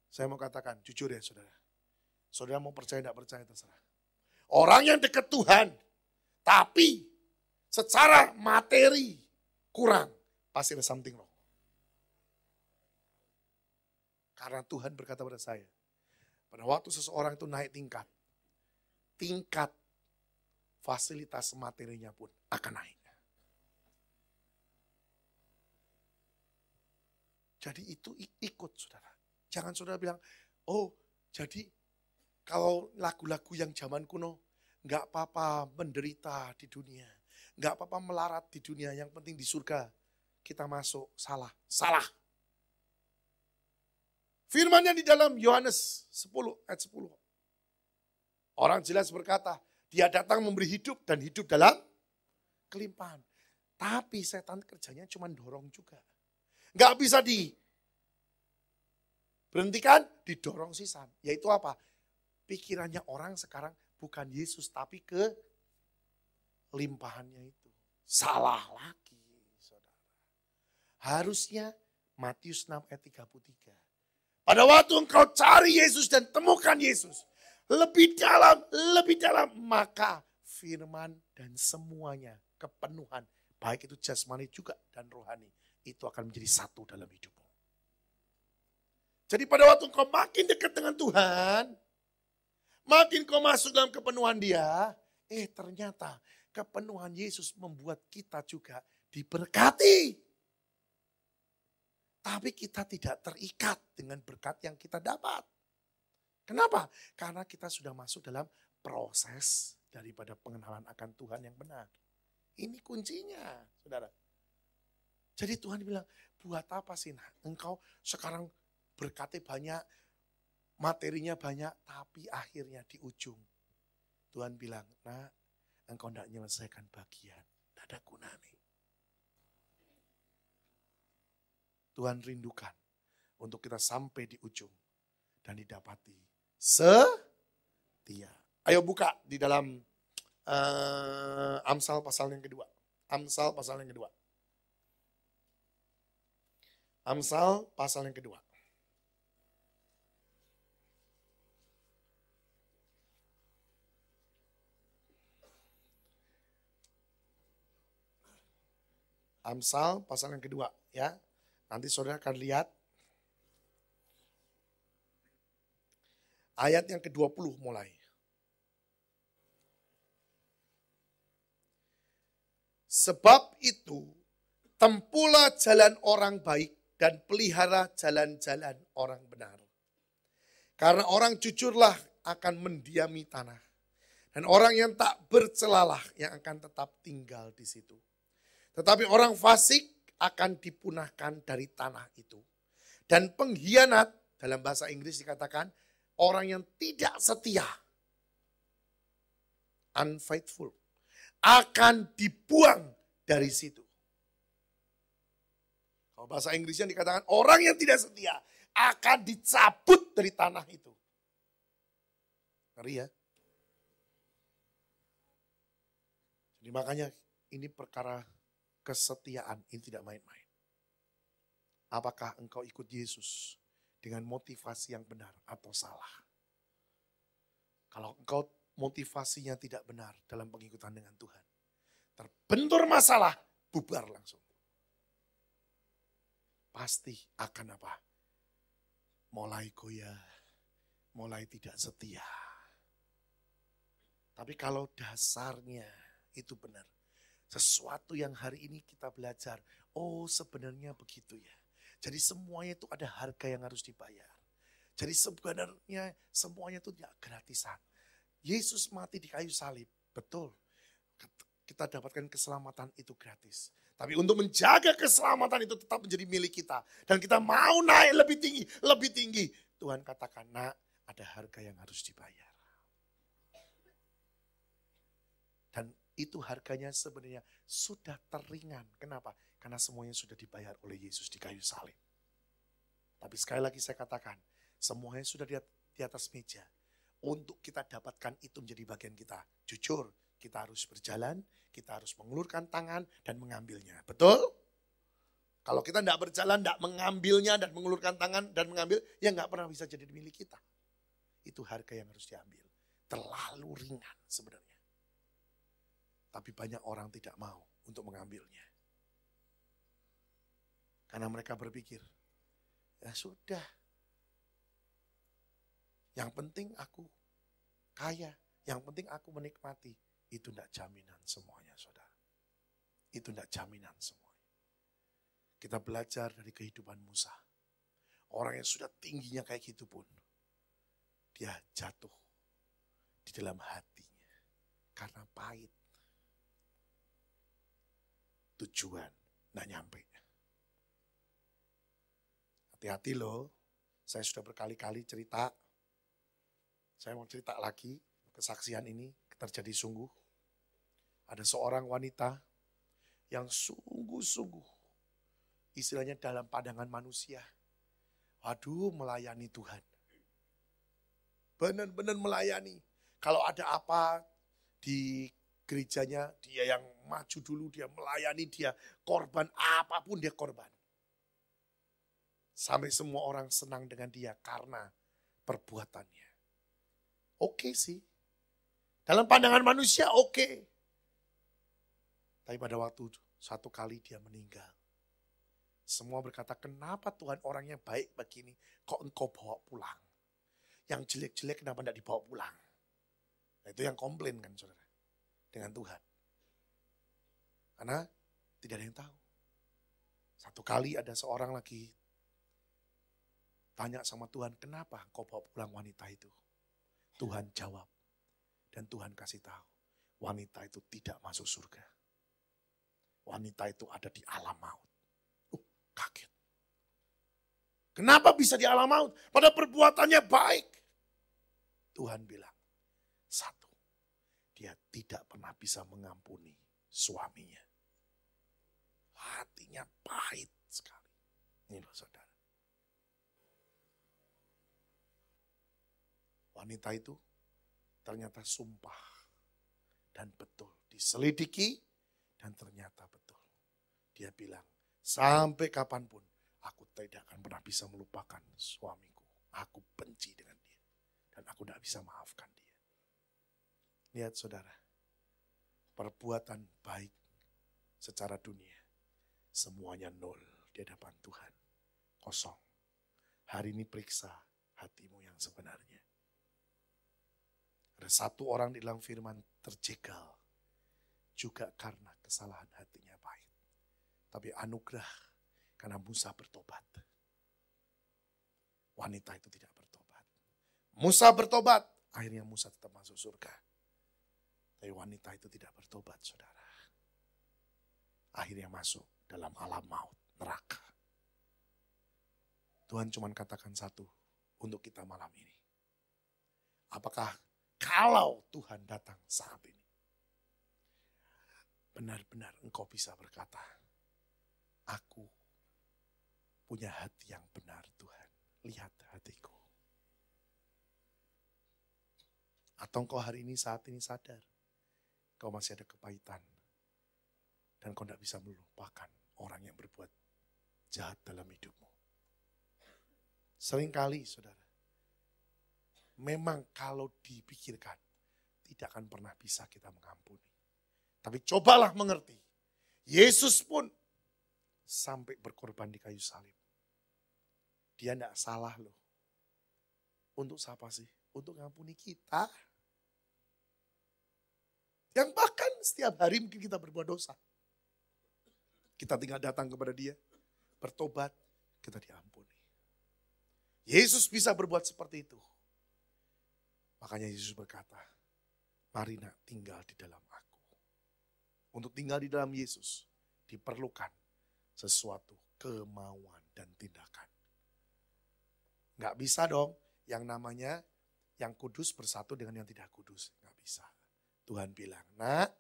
Saya mau katakan, jujur ya saudara. Saudara mau percaya tidak percaya terserah. Orang yang dekat Tuhan, tapi secara materi kurang, pasti ada something wrong. Karena Tuhan berkata pada saya, Pada waktu seseorang itu naik tingkat fasilitas materinya pun akan naik. Jadi itu ikut saudara. Jangan saudara bilang, oh jadi kalau lagu-lagu yang zaman kuno, nggak apa-apa menderita di dunia. Nggak apa-apa melarat di dunia, yang penting di surga kita masuk. Salah. Firman-Nya di dalam Yohanes 10 ayat 10. Orang jelas berkata, dia datang memberi hidup dan hidup dalam kelimpahan. Tapi setan kerjanya cuma dorong juga. Nggak bisa diberhentikan, didorong sisan. Yaitu apa? Pikirannya orang sekarang bukan Yesus, tapi ke limpahannya itu. Salah lagi, saudara. Harusnya Matius 6 ayat 33. Pada waktu engkau cari Yesus dan temukan Yesus, lebih dalam, maka firman dan semuanya, kepenuhan, baik itu jasmani juga dan rohani, itu akan menjadi satu dalam hidupmu. Jadi pada waktu engkau makin dekat dengan Tuhan, makin kau masuk dalam kepenuhan Dia, ternyata kepenuhan Yesus membuat kita juga diberkati. Tapi kita tidak terikat dengan berkat yang kita dapat. Kenapa? Karena kita sudah masuk dalam proses daripada pengenalan akan Tuhan yang benar. Ini kuncinya, saudara. Jadi Tuhan bilang, buat apa sih engkau sekarang berkatnya banyak, materinya banyak, tapi akhirnya di ujung Tuhan bilang, nah engkau tidak menyelesaikan bagian, tidak ada gunanya. Tuhan rindukan untuk kita sampai di ujung dan didapati setia. Ayo buka di dalam Amsal pasal yang kedua. Amsal pasal yang kedua. Amsal pasal yang kedua. Amsal pasal yang kedua ya. Nanti saudara akan lihat ayat yang ke-20 mulai. Sebab itu, tempuhlah jalan orang baik dan pelihara jalan-jalan orang benar. Karena orang jujurlah akan mendiami tanah. Dan orang yang tak bercelalah yang akan tetap tinggal di situ. Tetapi orang fasik akan dipunahkan dari tanah itu. Dan pengkhianat, dalam bahasa Inggris dikatakan, orang yang tidak setia, unfaithful, akan dibuang dari situ. Kalau bahasa Inggrisnya dikatakan, orang yang tidak setia akan dicabut dari tanah itu. Ngeri ya. Jadi makanya ini perkara kesetiaan, ini tidak main-main. Apakah engkau ikut Yesus dengan motivasi yang benar atau salah? Kalau engkau motivasinya tidak benar dalam pengikutan dengan Tuhan, terbentur masalah, bubar langsung. Pasti akan apa? Mulai goyah, mulai tidak setia. Tapi kalau dasarnya itu benar, sesuatu yang hari ini kita belajar, oh sebenarnya begitu ya. Jadi semuanya itu ada harga yang harus dibayar. Jadi sebenarnya semuanya itu tidak gratisan. Yesus mati di kayu salib, betul. Kita dapatkan keselamatan itu gratis. Tapi untuk menjaga keselamatan itu tetap menjadi milik kita. Dan kita mau naik lebih tinggi. Tuhan katakan, nah ada harga yang harus dibayar. Dan itu harganya sebenarnya sudah teringan. Kenapa? Karena semuanya sudah dibayar oleh Yesus di kayu salib. Tapi sekali lagi saya katakan, semuanya sudah di atas meja. Untuk kita dapatkan itu menjadi bagian kita. Jujur, kita harus berjalan, kita harus mengulurkan tangan dan mengambilnya. Betul? Kalau kita tidak berjalan, tidak mengambilnya dan mengulurkan tangan dan mengambil, ya nggak pernah bisa jadi milik kita. Itu harga yang harus diambil. Terlalu ringan sebenarnya. Tapi banyak orang tidak mau untuk mengambilnya. Karena mereka berpikir, ya sudah. Yang penting aku kaya, yang penting aku menikmati. Itu tidak jaminan semuanya, saudara. Itu tidak jaminan semuanya. Kita belajar dari kehidupan Musa. Orang yang sudah tingginya kayak gitu pun, dia jatuh di dalam hatinya karena pahit. Tujuan tidak nyampe. Hati-hati loh, saya sudah berkali-kali cerita. Saya mau cerita lagi, kesaksian ini terjadi sungguh. Ada seorang wanita yang sungguh-sungguh, istilahnya dalam pandangan manusia, aduh melayani Tuhan. Benar-benar melayani. Kalau ada apa di gerejanya, dia yang maju dulu, dia melayani, dia korban, apapun dia korban. Sampai semua orang senang dengan dia karena perbuatannya. Oke sih. Dalam pandangan manusia oke. Tapi pada waktu satu kali dia meninggal. Semua berkata, kenapa Tuhan orangnya baik begini, kok engkau bawa pulang? Yang jelek-jelek kenapa tidak dibawa pulang? Nah, itu yang komplain kan saudara. Dengan Tuhan. Karena tidak ada yang tahu. Satu kali ada seorang lagi tanya sama Tuhan, kenapa engkau bawa pulang wanita itu? Tuhan jawab. Dan Tuhan kasih tahu, wanita itu tidak masuk surga. Wanita itu ada di alam maut. Kaget. Kenapa bisa di alam maut? Pada perbuatannya baik. Tuhan bilang, satu, dia tidak pernah bisa mengampuni suaminya. Hatinya pahit sekali. Ini loh saudara. Wanita itu ternyata sumpah. Dan betul. Diselidiki dan ternyata betul. Dia bilang, sampai kapanpun aku tidak akan pernah bisa melupakan suamiku. Aku benci dengan dia. Dan aku tidak bisa maafkan dia. Lihat saudara. Perbuatan baik secara dunia. Semuanya nol di hadapan Tuhan. Kosong. Hari ini periksa hatimu yang sebenarnya. Ada satu orang di dalam firman terjegal. Juga karena kesalahan hatinya pahit. Tapi anugerah karena Musa bertobat. Wanita itu tidak bertobat. Musa bertobat. Akhirnya Musa tetap masuk surga. Tapi wanita itu tidak bertobat saudara. Akhirnya masuk dalam alam maut, neraka. Tuhan cuma katakan satu untuk kita malam ini. Apakah kalau Tuhan datang saat ini, benar-benar engkau bisa berkata, aku punya hati yang benar Tuhan. Lihat hatiku. Atau engkau hari ini saat ini sadar, kau masih ada kepahitan. Dan kau tidak bisa melupakan orang yang berbuat jahat dalam hidupmu. Seringkali saudara, memang kalau dipikirkan, tidak akan pernah bisa kita mengampuni. Tapi cobalah mengerti, Yesus pun sampai berkorban di kayu salib. Dia tidak salah loh. Untuk siapa sih? Untuk mengampuni kita. Yang bahkan setiap hari mungkin kita berbuat dosa. Kita tinggal datang kepada dia, bertobat, kita diampuni. Yesus bisa berbuat seperti itu. Makanya Yesus berkata, mari nak tinggal di dalam aku. Untuk tinggal di dalam Yesus, diperlukan sesuatu kemauan dan tindakan. Nggak bisa dong yang namanya yang kudus bersatu dengan yang tidak kudus. Nggak bisa. Tuhan bilang, nak,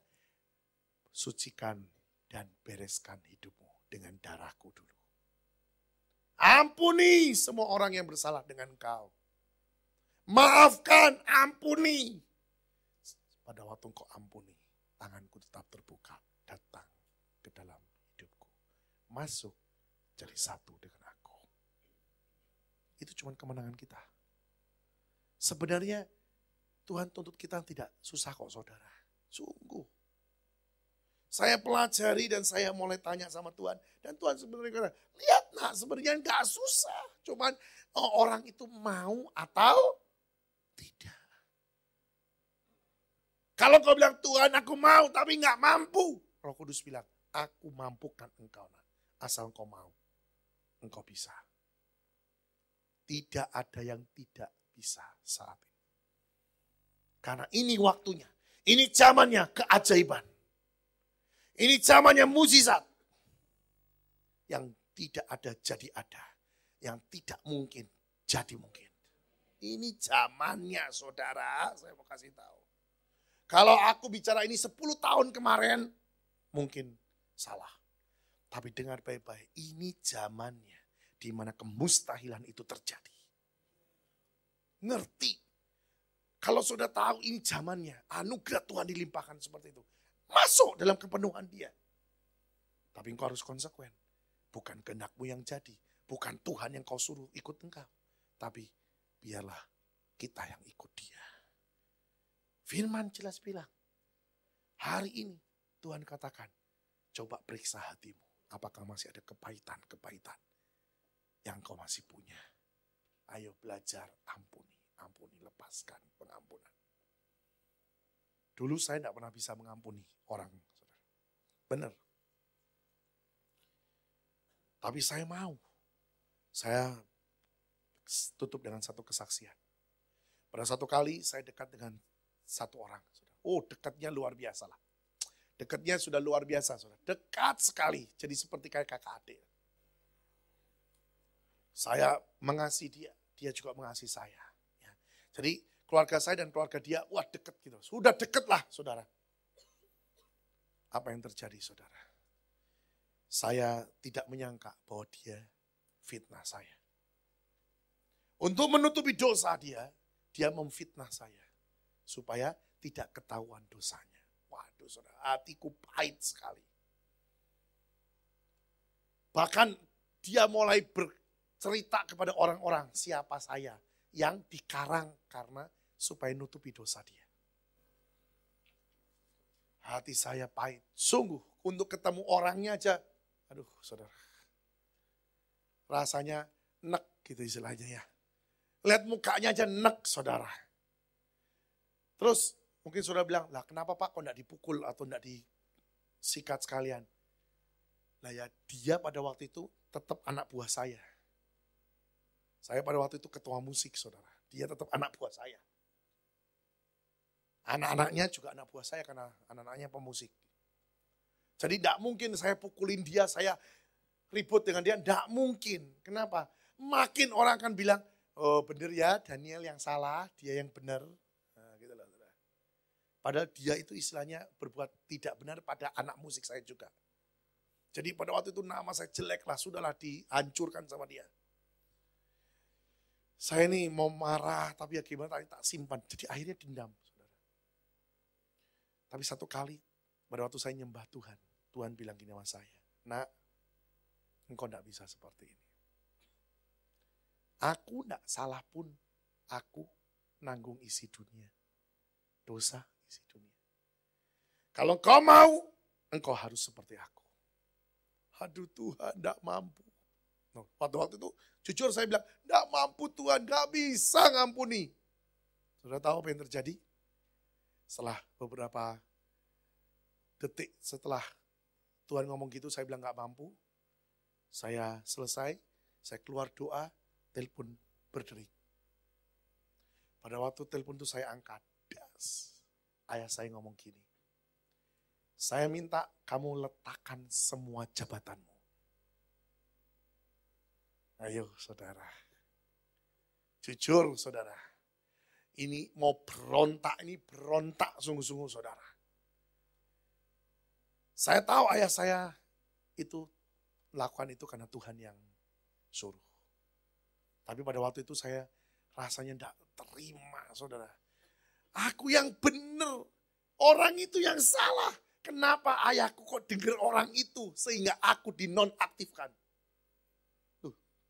sucikan dan bereskan hidupmu dengan darahku dulu. Ampuni semua orang yang bersalah dengan engkau. Maafkan, ampuni. Pada waktu engkau ampuni, tanganku tetap terbuka, datang ke dalam hidupku. Masuk, jadi satu dengan aku. Itu cuma kemenangan kita. Sebenarnya Tuhan tuntut kita tidak susah kok saudara. Sungguh. Saya pelajari dan saya mulai tanya sama Tuhan. Dan Tuhan sebenarnya kata, lihat nak sebenarnya gak susah. Cuman orang itu mau atau Tidak. Kalau kau bilang, Tuhan aku mau tapi nggak mampu. Roh Kudus bilang, aku mampukan engkau. Asal engkau mau, engkau bisa. Tidak ada yang tidak bisa saat ini. Karena ini waktunya. Ini zamannya keajaiban. Ini zamannya mukjizat. Yang tidak ada jadi ada. Yang tidak mungkin jadi mungkin. Ini zamannya saudara, saya mau kasih tahu. Kalau aku bicara ini 10 tahun kemarin, mungkin salah. Tapi dengar baik-baik, ini zamannya di mana kemustahilan itu terjadi. Ngerti? Kalau sudah tahu ini zamannya, anugerah Tuhan dilimpahkan seperti itu. Masuk dalam kepenuhan dia. Tapi engkau harus konsekuen. Bukan kehendakmu yang jadi. Bukan Tuhan yang kau suruh ikut engkau. Tapi biarlah kita yang ikut dia. Firman jelas bilang, hari ini Tuhan katakan, coba periksa hatimu. Apakah masih ada kepahitan-kepahitan yang kau masih punya. Ayo belajar ampuni, lepaskan pengampunan. Dulu saya tidak pernah bisa mengampuni orang. Benar. Tapi saya mau. Saya tutup dengan satu kesaksian. Pada satu kali saya dekat dengan satu orang. Oh, dekatnya luar biasa lah. Dekatnya sudah luar biasa, saudara. Dekat sekali, jadi seperti kayak kakak adik. Saya mengasihi dia, dia juga mengasihi saya. Ya. Jadi keluarga saya dan keluarga dia, wah dekat gitu. Sudah dekat lah, saudara. Apa yang terjadi, saudara? Saya tidak menyangka bahwa dia fitnah saya. Untuk menutupi dosa dia memfitnah saya. Supaya tidak ketahuan dosanya. Waduh saudara, hatiku pahit sekali. Bahkan dia mulai bercerita kepada orang-orang siapa saya. Yang dikarang karena supaya nutupi dosa dia. Hati saya pahit. Sungguh untuk ketemu orangnya aja. Aduh saudara. Rasanya nek gitu istilahnya ya. Lihat mukanya aja nek saudara. Terus mungkin saudara bilang, lah kenapa Pak kok enggak dipukul atau enggak disikat sekalian? Lah ya dia pada waktu itu tetap anak buah saya. Saya pada waktu itu ketua musik saudara. Dia tetap anak buah saya. Anak-anaknya juga anak buah saya karena anak-anaknya pemusik. Jadi enggak mungkin saya pukulin dia, saya ribut dengan dia. Enggak mungkin. Kenapa? Makin orang akan bilang, oh bener ya Daniel yang salah, dia yang benar. Padahal dia itu istilahnya berbuat tidak benar pada anak musik saya juga. Jadi pada waktu itu nama saya jelek lah, sudahlah dihancurkan sama dia. Saya ini mau marah, tapi ya gimana tadi tak simpan. Jadi akhirnya dendam. Saudara. Tapi satu kali, pada waktu saya nyembah Tuhan, Tuhan bilang gini sama saya, nak, engkau tidak bisa seperti ini. Aku tidak salah pun, aku nanggung isi dunia. Dosa isi dunia. Kalau engkau mau, engkau harus seperti aku. Aduh Tuhan, tidak mampu. Waktu itu, jujur saya bilang, tidak mampu Tuhan, tidak bisa ngampuni. Sudah tahu apa yang terjadi? Setelah beberapa detik setelah Tuhan ngomong gitu, saya bilang nggak mampu. Saya selesai, saya keluar doa, telepon berdering. Pada waktu telepon itu saya angkat. Ayah saya ngomong gini, saya minta kamu letakkan semua jabatanmu. Ayo saudara, jujur saudara, ini mau berontak, ini berontak sungguh-sungguh saudara. Saya tahu ayah saya itu melakukan itu karena Tuhan yang suruh. Tapi pada waktu itu saya rasanya tidak terima saudara. Aku yang benar, orang itu yang salah. Kenapa ayahku kok dengar orang itu sehingga aku dinonaktifkan?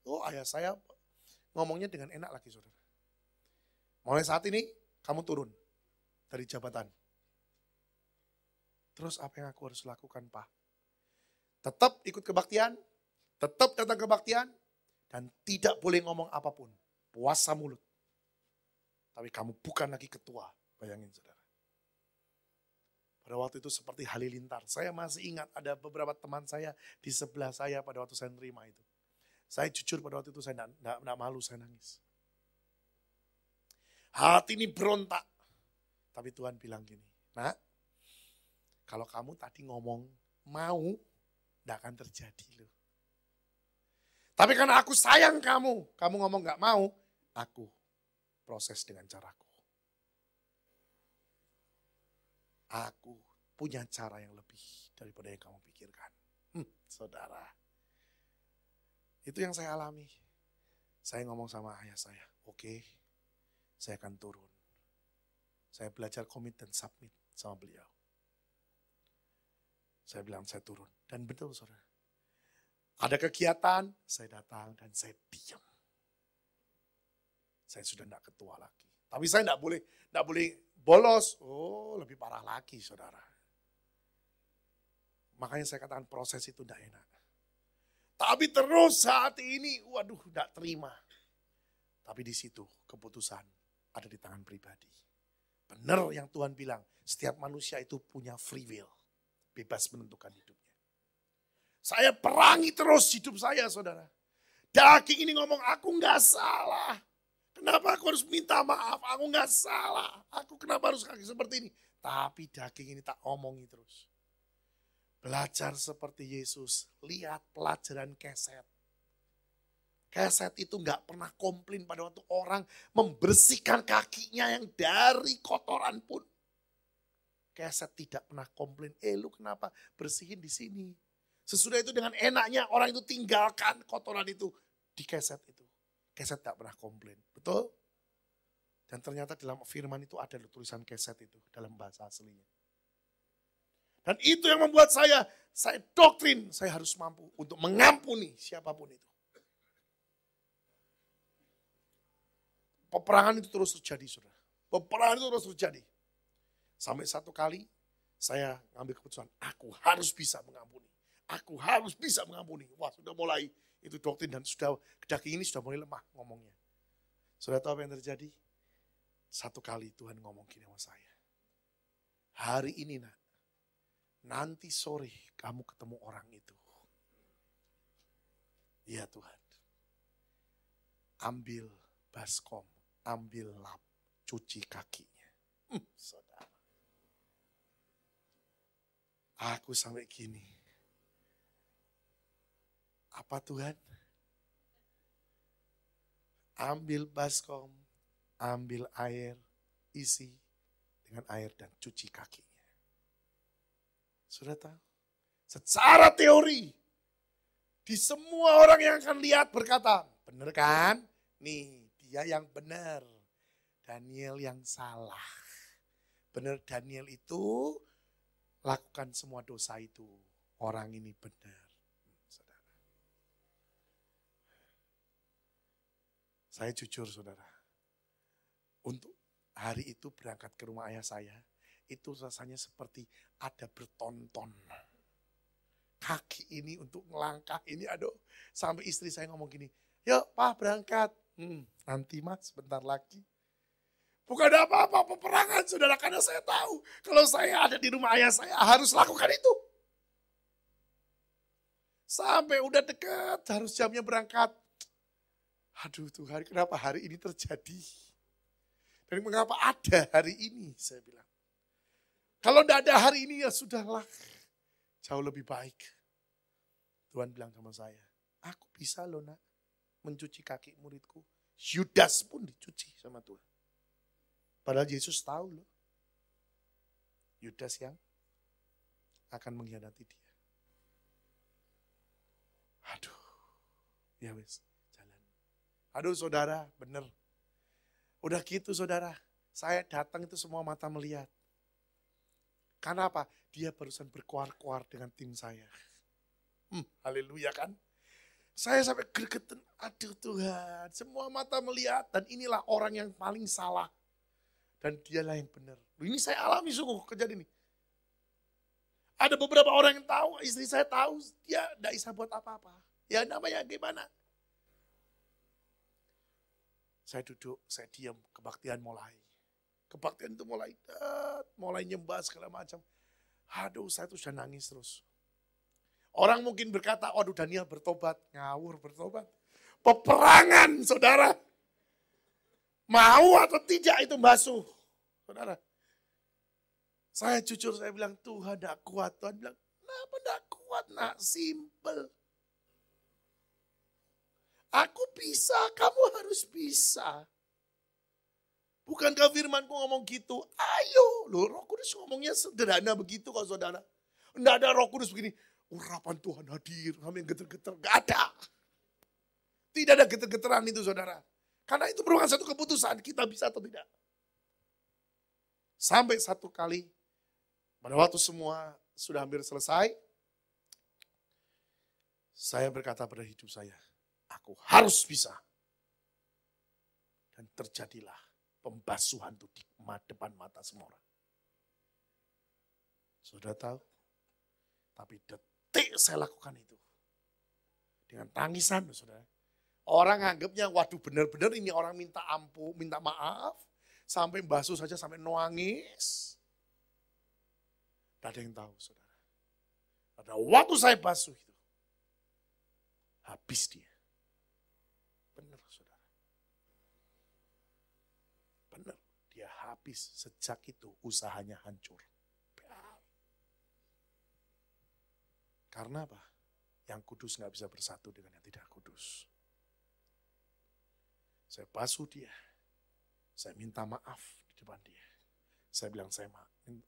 Oh ayah saya ngomongnya dengan enak lagi saudara. Mulai saat ini kamu turun dari jabatan. Terus apa yang aku harus lakukan Pak? Tetap ikut kebaktian, tetap datang kebaktian, dan tidak boleh ngomong apapun. Puasa mulut. Tapi kamu bukan lagi ketua. Bayangin saudara. Pada waktu itu seperti halilintar. Saya masih ingat ada beberapa teman saya di sebelah saya pada waktu saya nerima itu. Saya jujur pada waktu itu saya tidak malu, saya nangis. Hati ini berontak. Tapi Tuhan bilang gini, nak, kalau kamu tadi ngomong mau, tidak akan terjadi loh. Tapi karena aku sayang kamu ngomong gak mau, aku proses dengan caraku. Aku punya cara yang lebih daripada yang kamu pikirkan. Saudara, itu yang saya alami. Saya ngomong sama ayah saya, oke, saya akan turun. Saya belajar komit dan submit sama beliau. Saya bilang saya turun. Dan betul saudara. Ada kegiatan, saya datang dan saya diam. Saya sudah tidak ketua lagi. Tapi saya tidak boleh bolos. Oh, lebih parah lagi saudara. Makanya saya katakan proses itu tidak enak. Tapi terus saat ini, waduh, tidak terima. Tapi di situ keputusan ada di tangan pribadi. Benar yang Tuhan bilang, setiap manusia itu punya free will. Bebas menentukan hidupnya. Saya perangi terus hidup saya, saudara. Daging ini ngomong, aku nggak salah. Kenapa aku harus minta maaf? Aku nggak salah. Aku kenapa harus kaki seperti ini? Tapi daging ini tak omongi terus. Belajar seperti Yesus. Lihat pelajaran keset. Keset itu nggak pernah komplain pada waktu orang membersihkan kakinya yang dari kotoran pun. Keset tidak pernah komplain, lu kenapa bersihin di sini? Sesudah itu dengan enaknya orang itu tinggalkan kotoran itu di keset itu. Keset tidak pernah komplain, betul? Dan ternyata dalam firman itu ada tulisan keset itu dalam bahasa aslinya. Dan itu yang membuat saya doktrin, saya harus mampu untuk mengampuni siapapun itu. Peperangan itu terus terjadi, saudara. Peperangan itu terus terjadi. Sampai satu kali saya ngambil keputusan, aku harus bisa mengampuni. Aku harus bisa mengampuni. Wah, sudah mulai itu doktrin dan sudah daging ini sudah mulai lemah ngomongnya. Sudah tahu apa yang terjadi? Satu kali Tuhan ngomong gini sama saya. Hari ini nak, nanti sore kamu ketemu orang itu. Iya Tuhan. Ambil baskom, ambil lap, cuci kakinya. Saudara. Aku sampai gini. Apa Tuhan? Ambil baskom, ambil air, isi dengan air dan cuci kakinya. Sudah tahu? Secara teori, di semua orang yang akan lihat berkata, benar kan? Nih, dia yang benar. Daniel yang salah. Benar Daniel itu lakukan semua dosa itu. Orang ini benar. Saudara. Saya jujur saudara. Untuk hari itu berangkat ke rumah ayah saya. Itu rasanya seperti ada bertonton. Kaki ini untuk melangkah ini aduh. Sampai istri saya ngomong gini. Yuk Pak berangkat. Nanti mas sebentar lagi. Bukan apa-apa peperangan saudara. Karena saya tahu. Kalau saya ada di rumah ayah saya harus lakukan itu. Sampai udah dekat harus jamnya berangkat. Aduh Tuhan kenapa hari ini terjadi. Dan mengapa ada hari ini saya bilang. Kalau tidak ada hari ini ya sudahlah. Jauh lebih baik. Tuhan bilang sama saya. Aku bisa loh nak. Mencuci kaki muridku. Yudas pun dicuci sama Tuhan. Padahal Yesus tahu loh. Yudas yang akan mengkhianati dia. Aduh. Ya wes, jalan. Aduh saudara, bener. Udah gitu saudara. Saya datang itu semua mata melihat. Karena apa? Dia barusan berkuar-kuar dengan tim saya. Haleluya kan? Saya sampai gregetan, aduh Tuhan, semua mata melihat dan inilah orang yang paling salah. Dan dialah yang benar. Ini saya alami sungguh kejadian ini. Ada beberapa orang yang tahu, istri saya tahu, dia tidak bisa buat apa-apa. Ya namanya gimana? Saya duduk, saya diam, kebaktian mulai. Kebaktian itu mulai nyembah segala macam. Aduh, saya tuh sudah nangis terus. Orang mungkin berkata, waduh Daniel bertobat. Ngawur bertobat. Peperangan, saudara. Mau atau tidak itu basuh. Saudara. Saya jujur, saya bilang, Tuhan tidak kuat. Tuhan bilang, kenapa tidak kuat? Nak, simple. Aku bisa, kamu harus bisa. Bukankah firmanku ngomong gitu? Ayo, loh, Roh Kudus ngomongnya sederhana begitu kok saudara. Tidak ada Roh Kudus begini, urapan Tuhan hadir, kami geter-geter. Gak ada. Tidak ada geter-geteran itu saudara. Karena itu merupakan satu keputusan, kita bisa atau tidak. Sampai satu kali, pada waktu semua sudah hampir selesai, saya berkata pada hidup saya, aku harus bisa. Dan terjadilah pembasuhan itu di depan mata semua orang. Sudah tahu? Tapi detik saya lakukan itu. Dengan tangisan, saudara. Orang anggapnya, waduh benar-benar ini orang minta ampun, minta maaf. Sampai basuh saja, sampai nangis. Tidak ada yang tahu, saudara. Pada waktu saya basuh itu, habis dia. Benar, saudara. Benar, dia habis. Sejak itu usahanya hancur. Karena apa? Yang kudus gak bisa bersatu dengan yang tidak kudus. Saya basuh dia. Saya minta maaf di depan dia. Saya bilang,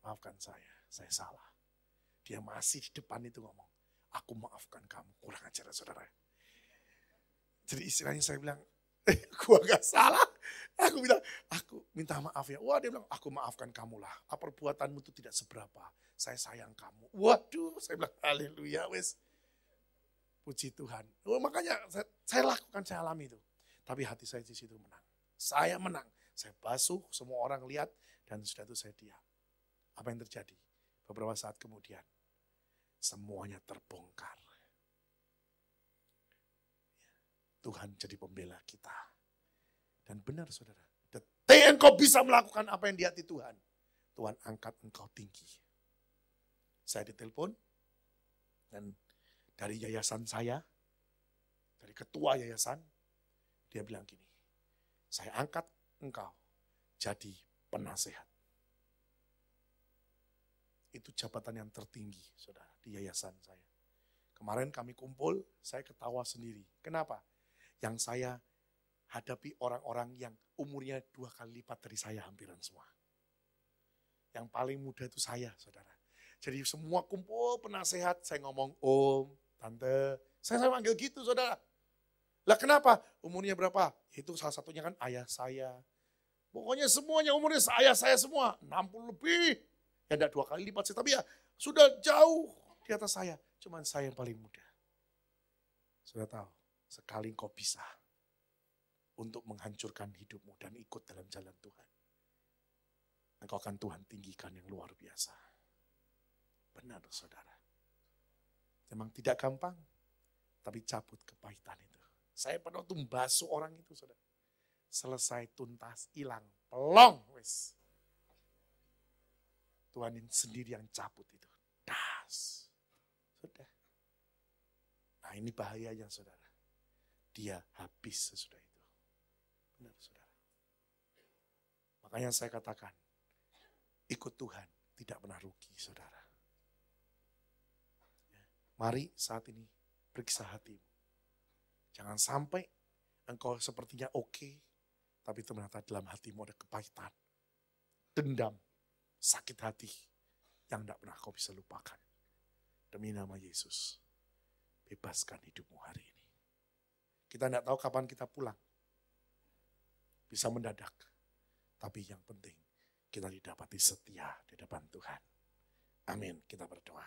maafkan saya salah. Dia masih di depan itu ngomong, aku maafkan kamu. Kurang ajar saudara. Jadi istilahnya saya bilang, gua gak salah. Aku bilang, aku minta maaf ya. Wah, dia bilang, aku maafkan kamu lah. Perbuatanmu itu tidak seberapa. Saya sayang kamu. Waduh, saya bilang, haleluya wes. Puji Tuhan. Makanya saya lakukan, saya alami itu. Tapi hati saya di situ menang. Saya menang. Saya basuh, semua orang lihat, dan sudah itu saya diam. Apa yang terjadi? Beberapa saat kemudian, semuanya terbongkar. Tuhan jadi pembela kita. Dan benar saudara, detik engkau bisa melakukan apa yang di hati Tuhan, Tuhan angkat engkau tinggi. Saya ditelepon, dan dari yayasan saya, dari ketua yayasan, dia bilang gini, saya angkat engkau jadi penasehat. Itu jabatan yang tertinggi, saudara, di yayasan saya. Kemarin kami kumpul, saya ketawa sendiri. Kenapa? Yang saya hadapi orang-orang yang umurnya 2 kali lipat dari saya hampiran semua. Yang paling muda itu saya, saudara. Jadi semua kumpul penasehat, saya ngomong, Om, Tante, saya manggil gitu, saudara. Lah kenapa? Umurnya berapa? Itu salah satunya kan ayah saya. Pokoknya semuanya umurnya saya semua, 60 lebih. Ya enggak 2 kali lipat sih, tapi ya sudah jauh di atas saya. Cuman saya yang paling muda. Sudah tahu, sekali engkau bisa untuk menghancurkan hidupmu dan ikut dalam jalan Tuhan, engkau akan Tuhan tinggikan yang luar biasa. Benar saudara. Memang tidak gampang, tapi cabut kepahitan itu. Saya pernah tuh membasuh orang itu saudara. Selesai tuntas, hilang, pelong wes. Tuhan sendiri yang cabut itu. Das. Sudah. Nah ini bahayanya saudara. Dia habis sesudah itu. Benar saudara. Makanya saya katakan, ikut Tuhan tidak pernah rugi saudara. Ya. Mari saat ini periksa hatimu. Jangan sampai engkau sepertinya oke, tapi ternyata dalam hatimu ada kepahitan, dendam, sakit hati yang tidak pernah kau bisa lupakan. Demi nama Yesus, bebaskan hidupmu hari ini. Kita tidak tahu kapan kita pulang. Bisa mendadak. Tapi yang penting kita didapati setia di depan Tuhan. Amin. Kita berdoa.